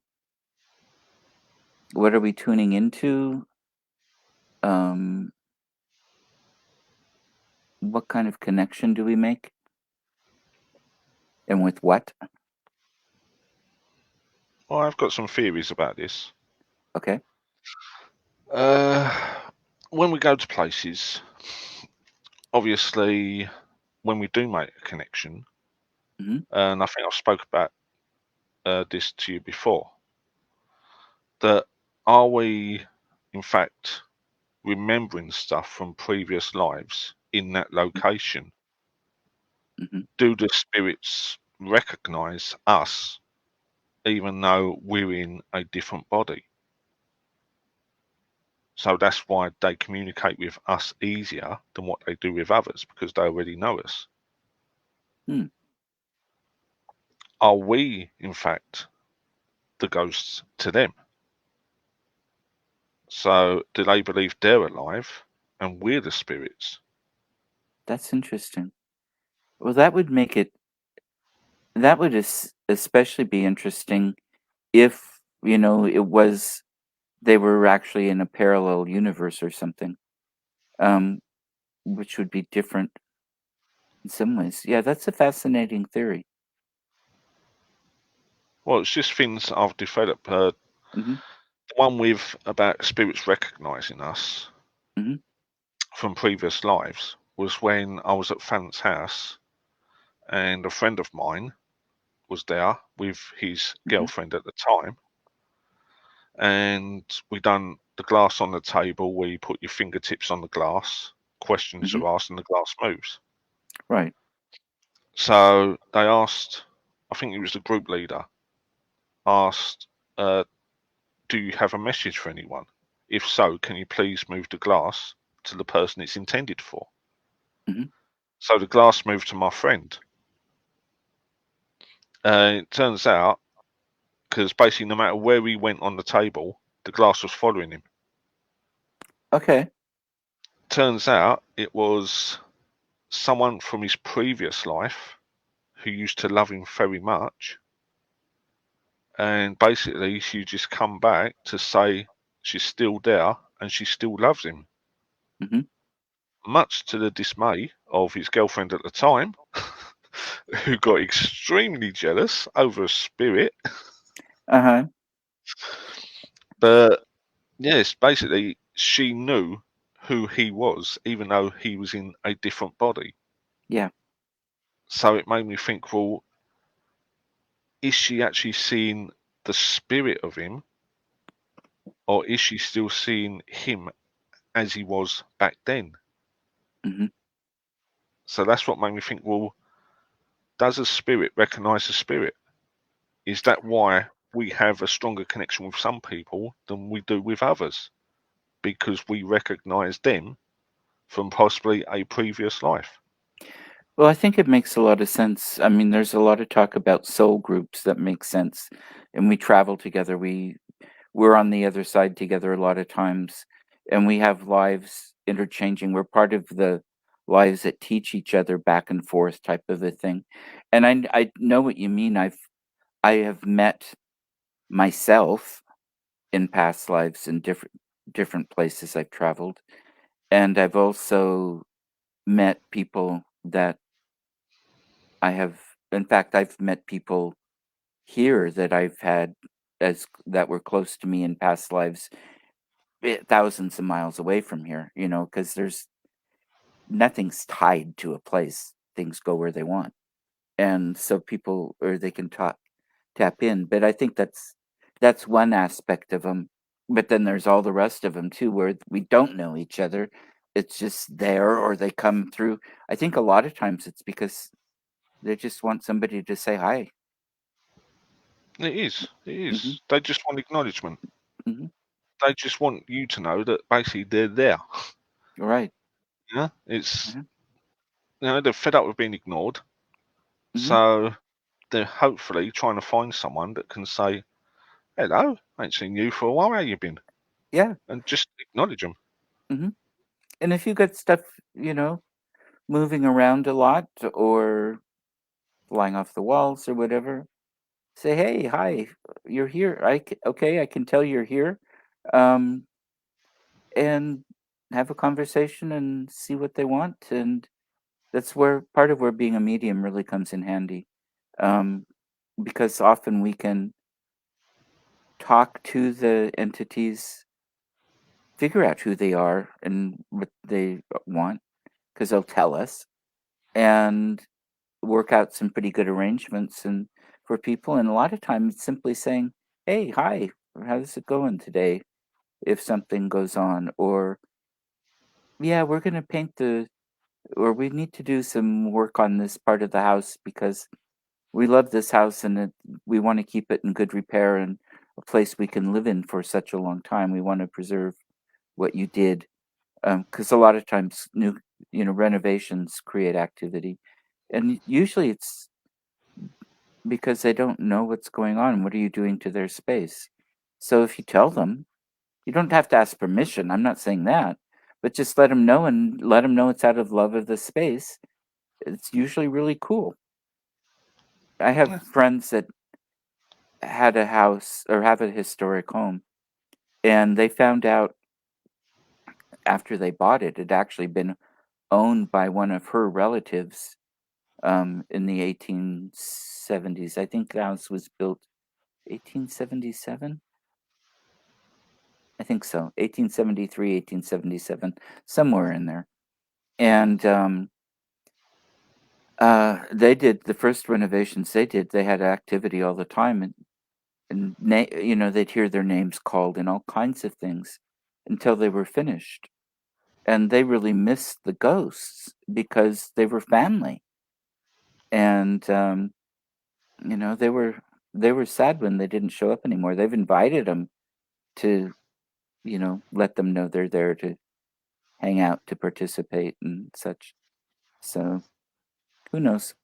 Speaker 1: what are we tuning into? Um, what kind of connection do we make, and with what?
Speaker 2: Well, I've got some theories about this.
Speaker 1: Okay.
Speaker 2: Uh, when we go to places, obviously, when we do make a connection,
Speaker 1: Hmm.
Speaker 2: and I think I've spoke about this to you before, that are we, in fact, remembering stuff from previous lives in that location?
Speaker 1: Hmm.
Speaker 2: Do the spirits recognize us even though we're in a different body? So that's why they communicate with us easier than what they do with others, because they already know us.
Speaker 1: Hmm.
Speaker 2: Are we, in fact, the ghosts to them? So do they believe they're alive and we're the spirits?
Speaker 1: That's interesting. Well, that would make it. That would especially be interesting if it was they were actually in a parallel universe or something, um, which would be different in some ways. Yeah, that's a fascinating theory.
Speaker 2: Well, it's just things I've developed.
Speaker 1: Hmm.
Speaker 2: The one with about spirits recognizing us
Speaker 1: Hmm.
Speaker 2: from previous lives was when I was at Fallon's house and a friend of mine was there with his
Speaker 1: Hmm.
Speaker 2: girlfriend at the time, and we done the glass on the table where you put your fingertips on the glass, questions
Speaker 1: Hmm.
Speaker 2: are asked, and the glass moves.
Speaker 1: Right.
Speaker 2: So they asked, I think it was the group leader, asked, uh, do you have a message for anyone? If so, can you please move the glass to the person it's intended for?
Speaker 1: Hmm.
Speaker 2: So the glass moved to my friend. It turns out, because basically no matter where we went on the table, the glass was following him.
Speaker 1: Okay.
Speaker 2: Turns out it was someone from his previous life who used to love him very much, and basically she just come back to say she's still there and she still loves him,
Speaker 1: Hmm.
Speaker 2: much to the dismay of his girlfriend at the time, who got extremely jealous over a spirit.
Speaker 1: Uh-huh.
Speaker 2: But yes, basically she knew who he was, even though he was in a different body.
Speaker 1: Yeah.
Speaker 2: So it made me think, well, is she actually seeing the spirit of him, or is she still seeing him as he was back then?
Speaker 1: Hmm.
Speaker 2: So that's what made me think, well, does a spirit recognize a spirit? Is that why we have a stronger connection with some people than we do with others? Because we recognize them from possibly a previous life.
Speaker 1: Well, I think it makes a lot of sense. I mean, there's a lot of talk about soul groups that make sense, and we travel together. We're on the other side together a lot of times, and we have lives interchanging. We're part of the lives that teach each other back and forth type of a thing. And I know what you mean. I have met myself in past lives in different places I've traveled, and I've also met people that I have. In fact, I've met people here that I've had as that were close to me in past lives, thousands of miles away from here. Because there's nothing's tied to a place. Things go where they want, and so people or they can tap in. But I think that's one aspect of them. But then there's all the rest of them too, where we don't know each other. It's just there, or they come through. I think a lot of times it's because they just want somebody to say hi.
Speaker 2: It is. It
Speaker 1: Hmm.
Speaker 2: is. They just want acknowledgement.
Speaker 1: Hmm.
Speaker 2: They just want you to know that basically they're there.
Speaker 1: Right.
Speaker 2: Yeah, it's
Speaker 1: Uh-huh.
Speaker 2: they're fed up with being ignored.
Speaker 1: Hmm.
Speaker 2: So they're hopefully trying to find someone that can say, "Hello, I ain't seen you for a while. How you been?"
Speaker 1: Yeah.
Speaker 2: And just acknowledge them.
Speaker 1: Hmm. And if you got stuff, you know, moving around a lot or flying off the walls or whatever, say, "Hey, hi, you're here. Okay, I can tell you're here," um, and have a conversation and see what they want. And that's where part of where being a medium really comes in handy, um, because often we can talk to the entities, figure out who they are and what they want, because they'll tell us, and work out some pretty good arrangements and for people. And a lot of times, it's simply saying, "Hey, hi, how's it going today?" If something goes on, or "Yeah, we're gonna paint the," or "We need to do some work on this part of the house because we love this house and we want to keep it in good repair and a place we can live in for such a long time. We want to preserve what you did." Because a lot of times renovations create activity, and usually it's because they don't know what's going on. What are you doing to their space? So if you tell them, you don't have to ask permission. I'm not saying that, but just let them know and let them know it's out of love of the space. It's usually really cool. I have
Speaker 2: Yeah.
Speaker 1: friends that had a house or have a historic home, and they found out after they bought it, it actually been owned by one of her relatives in the 1870s. I think the house was built 1877. I think so. 1873, 1877, somewhere in there. And they did the first renovations they did. They had activity all the time, and they'd hear their names called and all kinds of things until they were finished. And they really missed the ghosts because they were family, and they were sad when they didn't show up anymore. They've invited them to let them know they're there to hang out, to participate, and such. So who knows?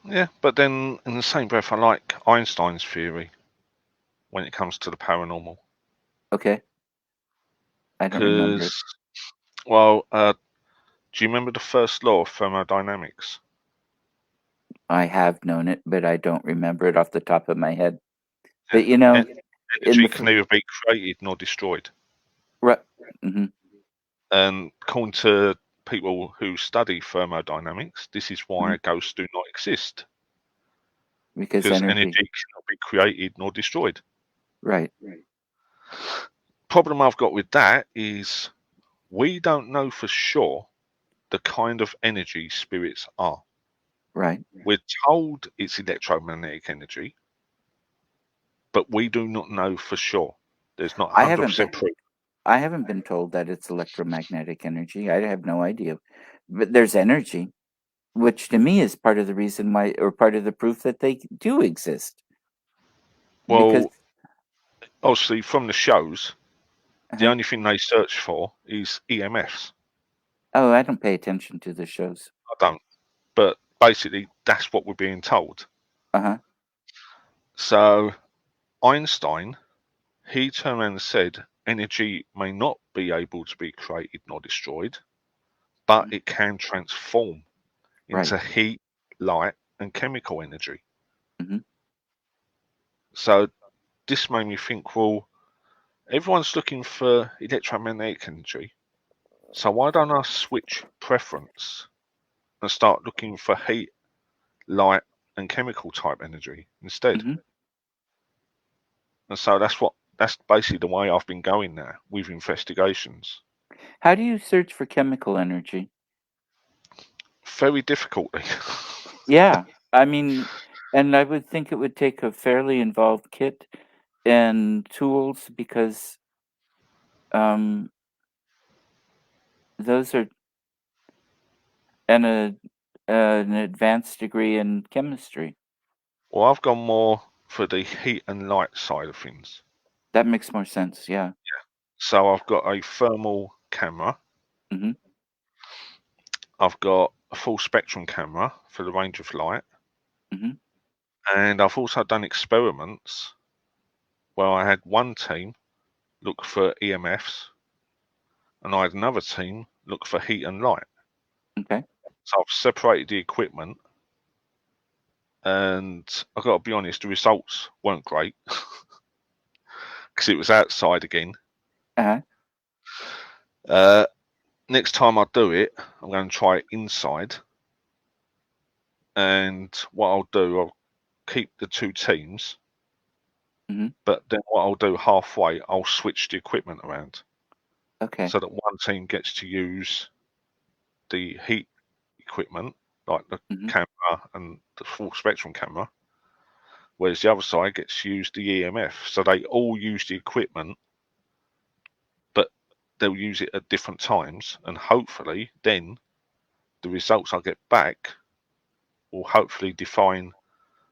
Speaker 2: Yeah, but then in the same breath, I like Einstein's theory when it comes to the paranormal.
Speaker 1: Okay, I don't remember it.
Speaker 2: Because, well, do you remember the first law of thermodynamics?
Speaker 1: I have known it, but I don't remember it off the top of my head.
Speaker 2: Yeah.
Speaker 1: But in
Speaker 2: Energy
Speaker 1: the
Speaker 2: can neither be created nor destroyed.
Speaker 1: right, hmm
Speaker 2: And according to people who study thermodynamics, this is
Speaker 1: hmm
Speaker 2: why ghosts do not exist,
Speaker 1: because
Speaker 2: because energy
Speaker 1: energy,
Speaker 2: cannot be created nor destroyed.
Speaker 1: right,
Speaker 2: Problem I've got with that is we don't know for sure the kind of energy spirits are.
Speaker 1: right.
Speaker 2: We're told it's electromagnetic energy, but we do not know for sure. There's not
Speaker 1: I haven't
Speaker 2: 100%
Speaker 1: been
Speaker 2: proof.
Speaker 1: I haven't been told that it's electromagnetic energy. I have no idea, but there's energy, which to me is part of the reason why, or part of the proof that they do exist. Because
Speaker 2: Well, obviously, from the shows, the
Speaker 1: uh
Speaker 2: only thing they search for is EMFs.
Speaker 1: oh, I don't pay attention to the shows.
Speaker 2: I don't. But basically, that's what we're being told.
Speaker 1: Uh huh.
Speaker 2: So Einstein, he turned around and said energy may not be able to be created nor destroyed, but
Speaker 1: Hmm.
Speaker 2: it can transform
Speaker 1: Right.
Speaker 2: into heat, light, and chemical energy.
Speaker 1: Hmm.
Speaker 2: So this made me think, well, everyone's looking for electromagnetic energy. So why don't I switch preference and start looking for heat, light, and chemical type energy instead?
Speaker 1: Hmm.
Speaker 2: And so that's basically the way I've been going now with investigations.
Speaker 1: How do you search for chemical energy?
Speaker 2: Very difficultly.
Speaker 1: Yeah, I mean, and I would think it would take a fairly involved kit and tools because um, those are and an advanced degree in chemistry.
Speaker 2: Well, I've gone more for the heat and light side of things.
Speaker 1: That makes more sense. Yeah.
Speaker 2: So I've got a thermal camera
Speaker 1: Hmm.
Speaker 2: I've got a full spectrum camera for the range of light,
Speaker 1: Mhm.
Speaker 2: and I've also done experiments where I had one team look for EMFs, and I had another team look for heat and light.
Speaker 1: Okay.
Speaker 2: So I've separated the equipment, and I've got to be honest, the results weren't great because it was outside again.
Speaker 1: Uh-huh.
Speaker 2: Uh, Next time I do it, I'm going to try it inside, and what I'll do, I'll keep the two teams,
Speaker 1: Mhm.
Speaker 2: but then what I'll do halfway, I'll switch the equipment around
Speaker 1: Okay.
Speaker 2: so that one team gets to use the heat equipment, like the
Speaker 1: Mhm.
Speaker 2: camera and the full spectrum camera, whereas the other side gets to use the EMF. So they all use the equipment, but they'll use it at different times, and hopefully then the results I get back will hopefully define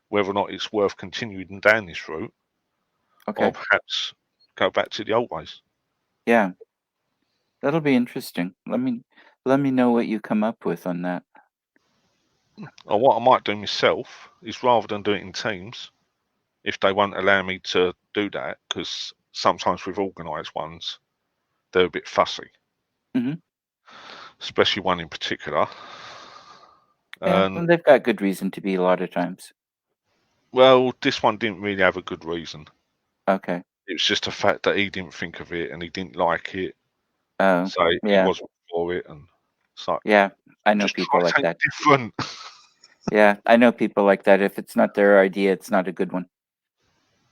Speaker 2: whether or not it's worth continuing down this route or
Speaker 1: Okay.
Speaker 2: perhaps go back to the old ways.
Speaker 1: Yeah. That'll be interesting. Let me know what you come up with on that.
Speaker 2: Or what I might do myself is rather than do it in teams, if they won't allow me to do that, because sometimes with organised ones, they're a bit fussy,
Speaker 1: Mhm.
Speaker 2: especially one in particular.
Speaker 1: Yeah,
Speaker 2: And
Speaker 1: well, they've got good reason to be a lot of times.
Speaker 2: well, this one didn't really have a good reason.
Speaker 1: Okay.
Speaker 2: It was just the fact that he didn't think of it and he didn't like it,
Speaker 1: Oh,
Speaker 2: so he
Speaker 1: yeah.
Speaker 2: wasn't for it. And it's like,
Speaker 1: Yeah. I know
Speaker 2: just try
Speaker 1: people like
Speaker 2: something
Speaker 1: that.
Speaker 2: different.
Speaker 1: Yeah, I know people like that. If it's not their idea, it's not a good one.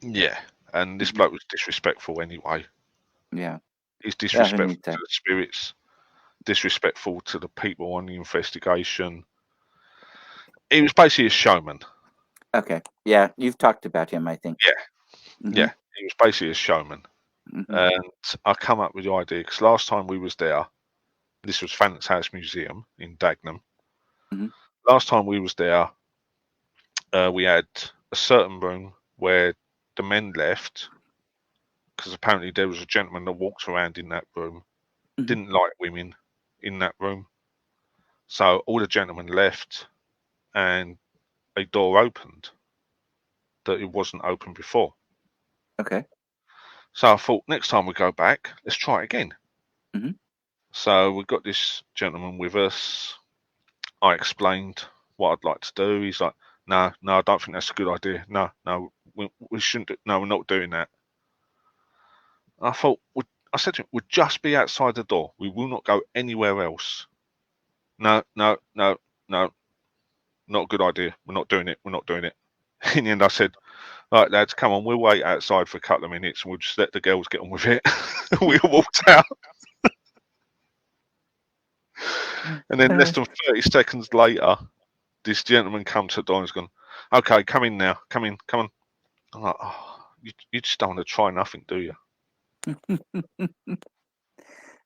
Speaker 2: Yeah, and this
Speaker 1: Mhm.
Speaker 2: bloke was disrespectful anyway.
Speaker 1: Yeah.
Speaker 2: He's
Speaker 1: Yeah, who
Speaker 2: disrespectful
Speaker 1: needs
Speaker 2: to
Speaker 1: that?
Speaker 2: the spirits, disrespectful to the people on the investigation. He was basically a showman.
Speaker 1: Okay. Yeah, you've talked about him, I think.
Speaker 2: Yeah,
Speaker 1: Mhm.
Speaker 2: yeah, he was basically a showman.
Speaker 1: Mhm.
Speaker 2: And I come up with the idea because last time we was there, this was Fannett's House Museum in Dagenham.
Speaker 1: Mhm.
Speaker 2: Last time we was there, we had a certain room where the men left because apparently there was a gentleman that walked around in that room,
Speaker 1: Mhm.
Speaker 2: didn't like women in that room. So all the gentlemen left and a door opened that it wasn't open before.
Speaker 1: Okay.
Speaker 2: So I thought next time we go back, let's try it again.
Speaker 1: Mhm.
Speaker 2: So we got this gentleman with us. I explained what I'd like to do. He's like, no, no, I don't think that's a good idea. No, no, we shouldn't. No, we're not doing that. I thought, I said to him, we'll just be outside the door. We will not go anywhere else. No, no, no, no, not a good idea. We're not doing it. We're not doing it. In the end, I said, all right, lads, come on, we'll wait outside for a couple of minutes and we'll just let the girls get on with it. We all walked out. And then less
Speaker 1: Uh,
Speaker 2: than 30 seconds later, this gentleman comes to the door and has gone, okay, come in now. Come in, come on. I'm like, oh, you just don't want to try nothing, do you?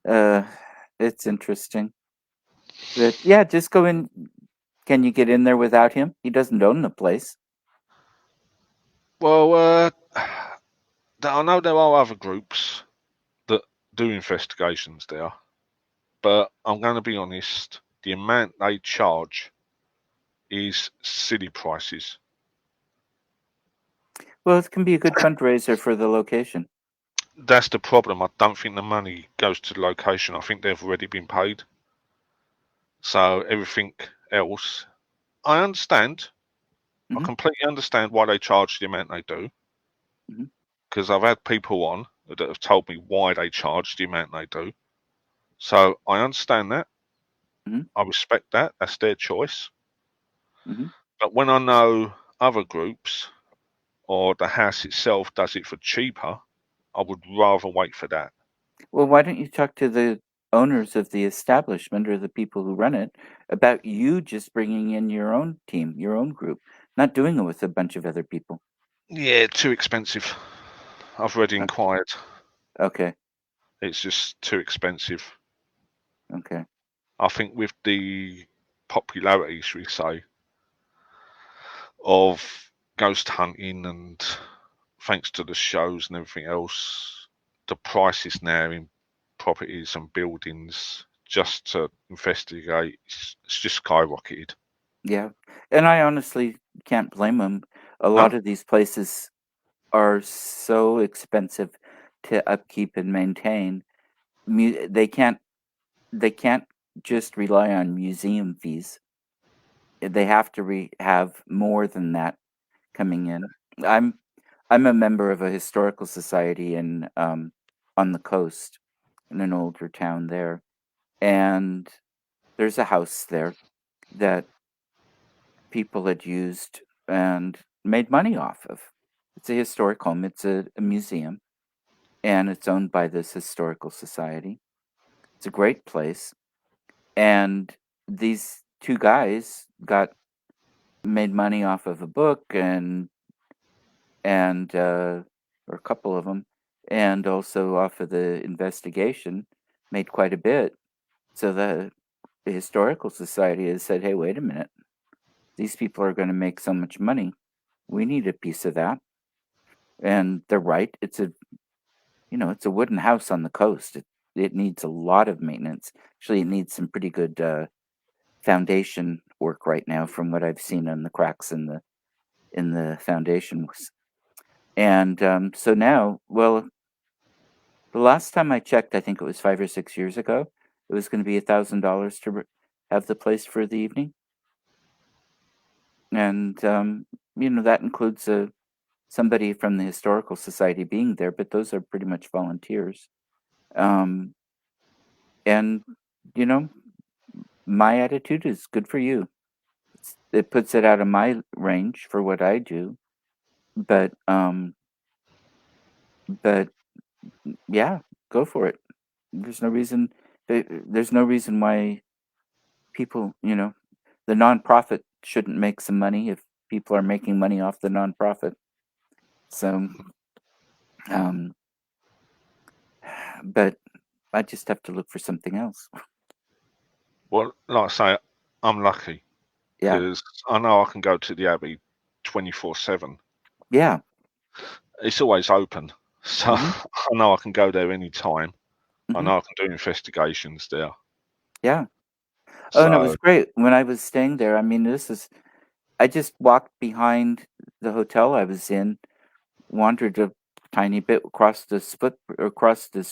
Speaker 1: uh, it's interesting. But yeah, just go in. Can you get in there without him? He doesn't own the place.
Speaker 2: Well, I know there are other groups that do investigations there, but I'm going to be honest, the amount they charge is silly prices.
Speaker 1: Well, it can be a good fundraiser for the location.
Speaker 2: That's the problem. I don't think the money goes to the location. I think they've already been paid. So everything else, I understand. I
Speaker 1: Mhm.
Speaker 2: completely understand why they charge the amount they do,
Speaker 1: Mhm.
Speaker 2: because I've had people on that have told me why they charge the amount they do. So I understand that.
Speaker 1: Mhm.
Speaker 2: I respect that. That's their choice.
Speaker 1: Mhm.
Speaker 2: But when I know other groups or the house itself does it for cheaper, I would rather wait for that.
Speaker 1: Well, why don't you talk to the owners of the establishment or the people who run it about you just bringing in your own team, your own group, not doing it with a bunch of other people?
Speaker 2: Yeah, too expensive. I've already
Speaker 1: Uh,
Speaker 2: inquired.
Speaker 1: Okay.
Speaker 2: It's just too expensive.
Speaker 1: Okay.
Speaker 2: I think with the popularity, should we say, of ghost hunting and thanks to the shows and everything else, the prices now in properties and buildings just to investigate, it's just skyrocketed.
Speaker 1: Yeah, and I honestly can't blame them. A
Speaker 2: No,
Speaker 1: lot of these places are so expensive to upkeep and maintain. They can't just rely on museum fees. They have to have more than that coming in. I'm I'm a member of a historical society in on the coast in an older town there, and there's a house there that people had used and made money off of. It's a historic home. It's a museum, and it's owned by this historical society. It's a great place, and these two guys got made money off of a book and or a couple of them, and also off of the investigation, made quite a bit. So the historical society has said, "Hey, wait a minute. These people are going to make so much money. We need a piece of that." And they're right. It's a wooden house on the coast. It needs a lot of maintenance. Actually, it needs some pretty good foundation work right now, from what I've seen on the cracks in the foundation. And so now, well, the last time I checked, I think it was 5 or 6 years ago, it was going to be $1,000 to have the place for the evening, and that includes somebody from the historical society being there, but those are pretty much volunteers. Um, and you know, my attitude is good for you. It puts it out of my range for what I do, but yeah, go for it. There's no reason. There's no reason why people, the nonprofit shouldn't make some money if people are making money off the nonprofit. So, um, but I just have to look for something else.
Speaker 2: well, like I say, I'm lucky
Speaker 1: Yeah,
Speaker 2: because I know I can go to the Abbey 24/7.
Speaker 1: yeah,
Speaker 2: It's always open, so
Speaker 1: hmm
Speaker 2: I know I can go there anytime. I
Speaker 1: hmm
Speaker 2: know I can do investigations there.
Speaker 1: yeah. Oh, and it was
Speaker 2: So
Speaker 1: great when I was staying there. I mean, I just walked behind the hotel I was in, wandered a tiny bit across this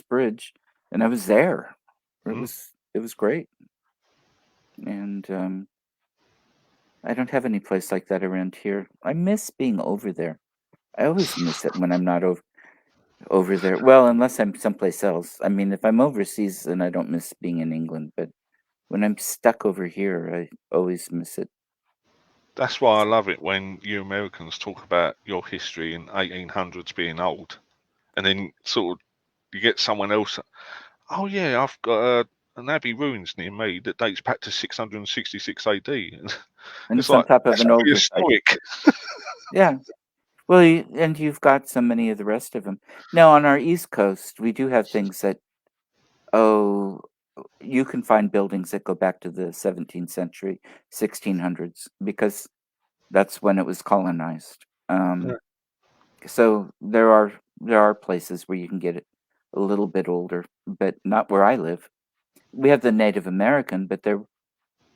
Speaker 1: bridge, and I was there. It
Speaker 2: mm,
Speaker 1: was it was great, and I don't have any place like that around here. I miss being over there. I always miss it when I'm not over there. Well, unless I'm someplace else. I mean, if I'm overseas, then I don't miss being in England. But when I'm stuck over here, I always miss it.
Speaker 2: that's why I love it when you Americans talk about your history in 1800s being old, and then sort of you get someone else. Oh yeah, I've got an abbey ruins near me that dates back to 666 AD. And
Speaker 1: And
Speaker 2: it's
Speaker 1: it's on
Speaker 2: like
Speaker 1: top of
Speaker 2: that's
Speaker 1: an older site.
Speaker 2: prehistoric.
Speaker 1: Yeah. Well, and you've got so many of the rest of them. Now, on our East Coast, we do have things that, oh, you can find buildings that go back to the 17th century, 1600s, because that's when it was colonized.
Speaker 2: Yeah.
Speaker 1: So there are places where you can get it a little bit older, but not where I live. We have the Native American, but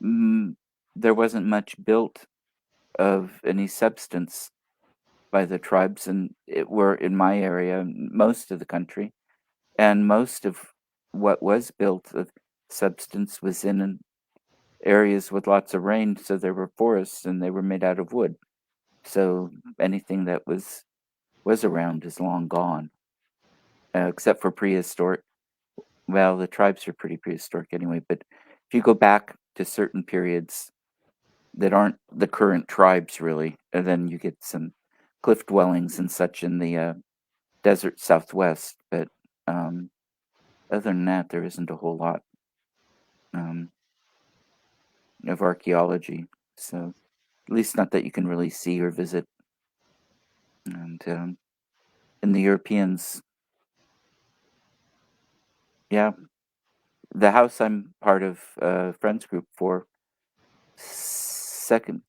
Speaker 1: mm, there wasn't much built of any substance by the tribes, and it were in my area, most of the country, and most of what was built of substance was in areas with lots of rain, so there were forests and they were made out of wood. So anything that was around is long gone, except for prehistoric. Well, the tribes are pretty prehistoric anyway, but if you go back to certain periods that aren't the current tribes really, and then you get some cliff dwellings and such in the desert southwest. But um, other than that, there isn't a whole lot um, of archaeology. So at least not that you can really see or visit. And the Europeans, yeah, the house I'm part of, friends group for,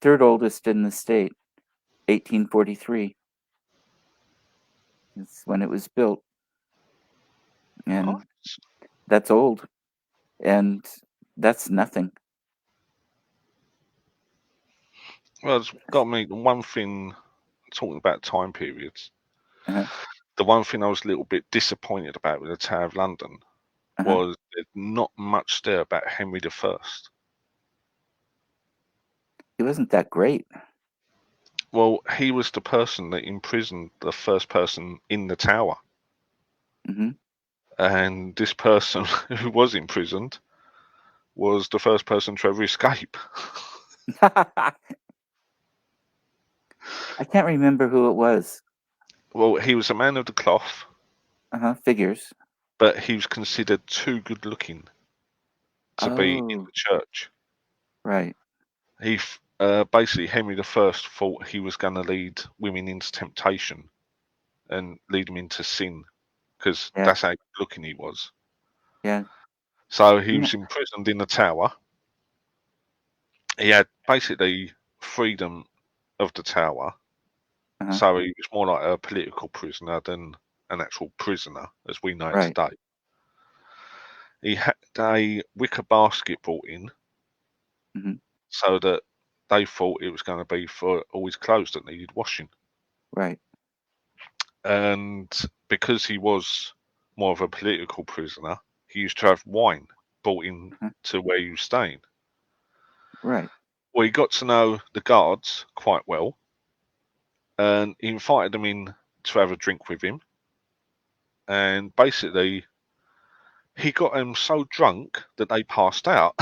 Speaker 1: third oldest in the state, 1843. It's when it was built, and
Speaker 2: Nice.
Speaker 1: that's old. And That's nothing.
Speaker 2: Well, it's got me the one thing talking about time periods.
Speaker 1: Uh-huh.
Speaker 2: The one thing I was a little bit disappointed about with the Tower of London
Speaker 1: Uh-huh.
Speaker 2: was there's not much there about Henry the First.
Speaker 1: He wasn't that great.
Speaker 2: Well, he was the person that imprisoned the first person in the tower,
Speaker 1: Hmm.
Speaker 2: and this person who was imprisoned was the first person to ever escape.
Speaker 1: I can't remember who it was.
Speaker 2: Well, he was a man of the cloth,
Speaker 1: Uh-huh. Figures.
Speaker 2: but he was considered too good looking to be in
Speaker 1: Oh,
Speaker 2: the church.
Speaker 1: right.
Speaker 2: Basically Henry the First thought he was going to lead women into temptation and lead them into sin because
Speaker 1: Yeah.
Speaker 2: that's how good looking he was.
Speaker 1: Yeah.
Speaker 2: So he
Speaker 1: Yeah.
Speaker 2: was imprisoned in the tower. He had basically freedom of the tower,
Speaker 1: Uh-huh.
Speaker 2: so he was more like a political prisoner than an actual prisoner as we know it
Speaker 1: Right.
Speaker 2: today. He had a wicker basket brought in
Speaker 1: Hmm.
Speaker 2: so that they thought it was going to be for all his clothes that needed washing.
Speaker 1: Right.
Speaker 2: And because he was more of a political prisoner, he used to have wine brought in
Speaker 1: Uh-huh.
Speaker 2: to where he was staying.
Speaker 1: Right.
Speaker 2: Well, he got to know the guards quite well, and he invited them in to have a drink with him. And basically, he got them so drunk that they passed out.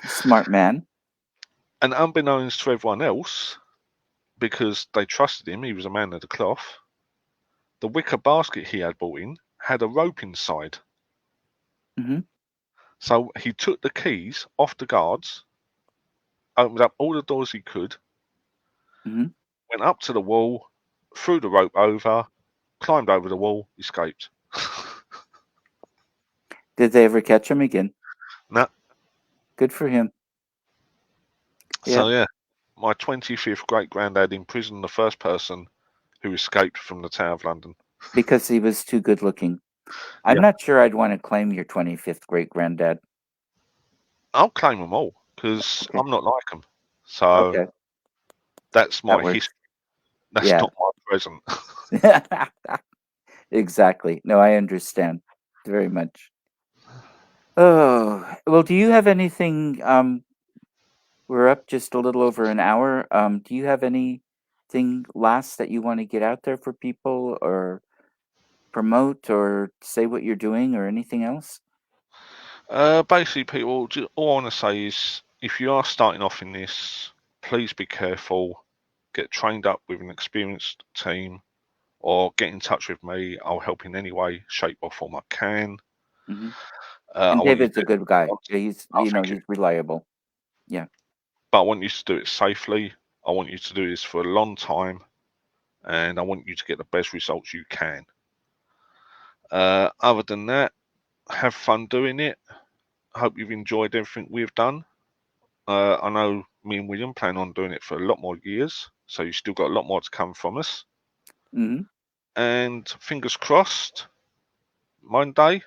Speaker 1: Smart man.
Speaker 2: And unbeknownst to everyone else, because they trusted him, he was a man of the cloth, the wicker basket he had brought in had a rope inside.
Speaker 1: Hmm.
Speaker 2: So he took the keys off the guards, opened up all the doors he could,
Speaker 1: Hmm.
Speaker 2: went up to the wall, threw the rope over, climbed over the wall, escaped.
Speaker 1: Did they ever catch him again?
Speaker 2: No,
Speaker 1: Good for him. Yeah.
Speaker 2: so yeah, my 25th great granddad imprisoned the first person who escaped from the Tower of London.
Speaker 1: Because he was too good looking. I'm
Speaker 2: Yeah,
Speaker 1: not sure I'd want to claim your 25th great granddad.
Speaker 2: I'll claim them all because
Speaker 1: Okay.
Speaker 2: I'm not like them. So
Speaker 1: Okay.
Speaker 2: that's
Speaker 1: That
Speaker 2: my
Speaker 1: works.
Speaker 2: history. That's
Speaker 1: Yeah.
Speaker 2: not my present.
Speaker 1: Exactly. No, I understand very much. Oh, well, do you have anything? We're up just a little over an hour. Do you have anything last that you want to get out there for people or promote or say what you're doing or anything else?
Speaker 2: Basically, people, all I want to say is if you are starting off in this, please be careful. Get trained up with an experienced team or get in touch with me. I'll help in any way, shape, or form I can.
Speaker 1: Hmm.
Speaker 2: I
Speaker 1: And
Speaker 2: want you
Speaker 1: David's
Speaker 2: to,
Speaker 1: a good guy. He's,
Speaker 2: I think
Speaker 1: he's reliable. Yeah.
Speaker 2: but I want you to do it safely. I want you to do this for a long time, and I want you to get the best results you can. Other than that, have fun doing it. Hope you've enjoyed everything we've done. I know me and William plan on doing it for a lot more years, so you've still got a lot more to come from us.
Speaker 1: Hmm.
Speaker 2: And fingers crossed, one day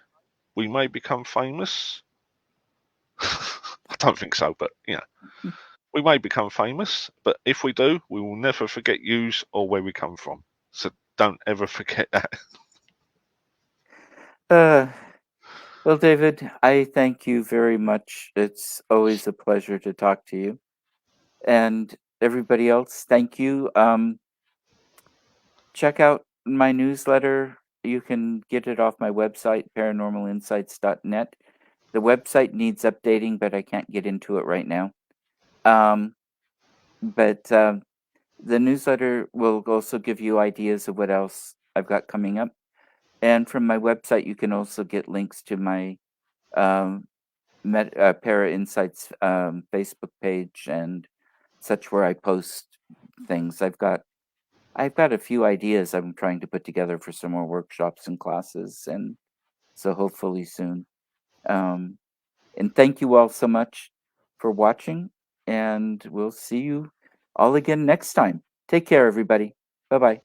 Speaker 2: we may become famous. I don't think so, but we may become famous. But if we do, we will never forget yous or where we come from. So don't ever forget that.
Speaker 1: Uh, well, David, I thank you very much. It's always a pleasure to talk to you. And everybody else, thank you. Check out my newsletter. You can get it off my website, paranormalinsights.net. The website needs updating, but I can't get into it right now. Um, but the newsletter will also give you ideas of what else I've got coming up. And from my website, you can also get links to my um, Para Insights Facebook page and such where I post things. I've got a few ideas I'm trying to put together for some more workshops and classes, and so hopefully soon. Um, and thank you all so much for watching, and we'll see you all again next time. Take care, everybody. Bye bye.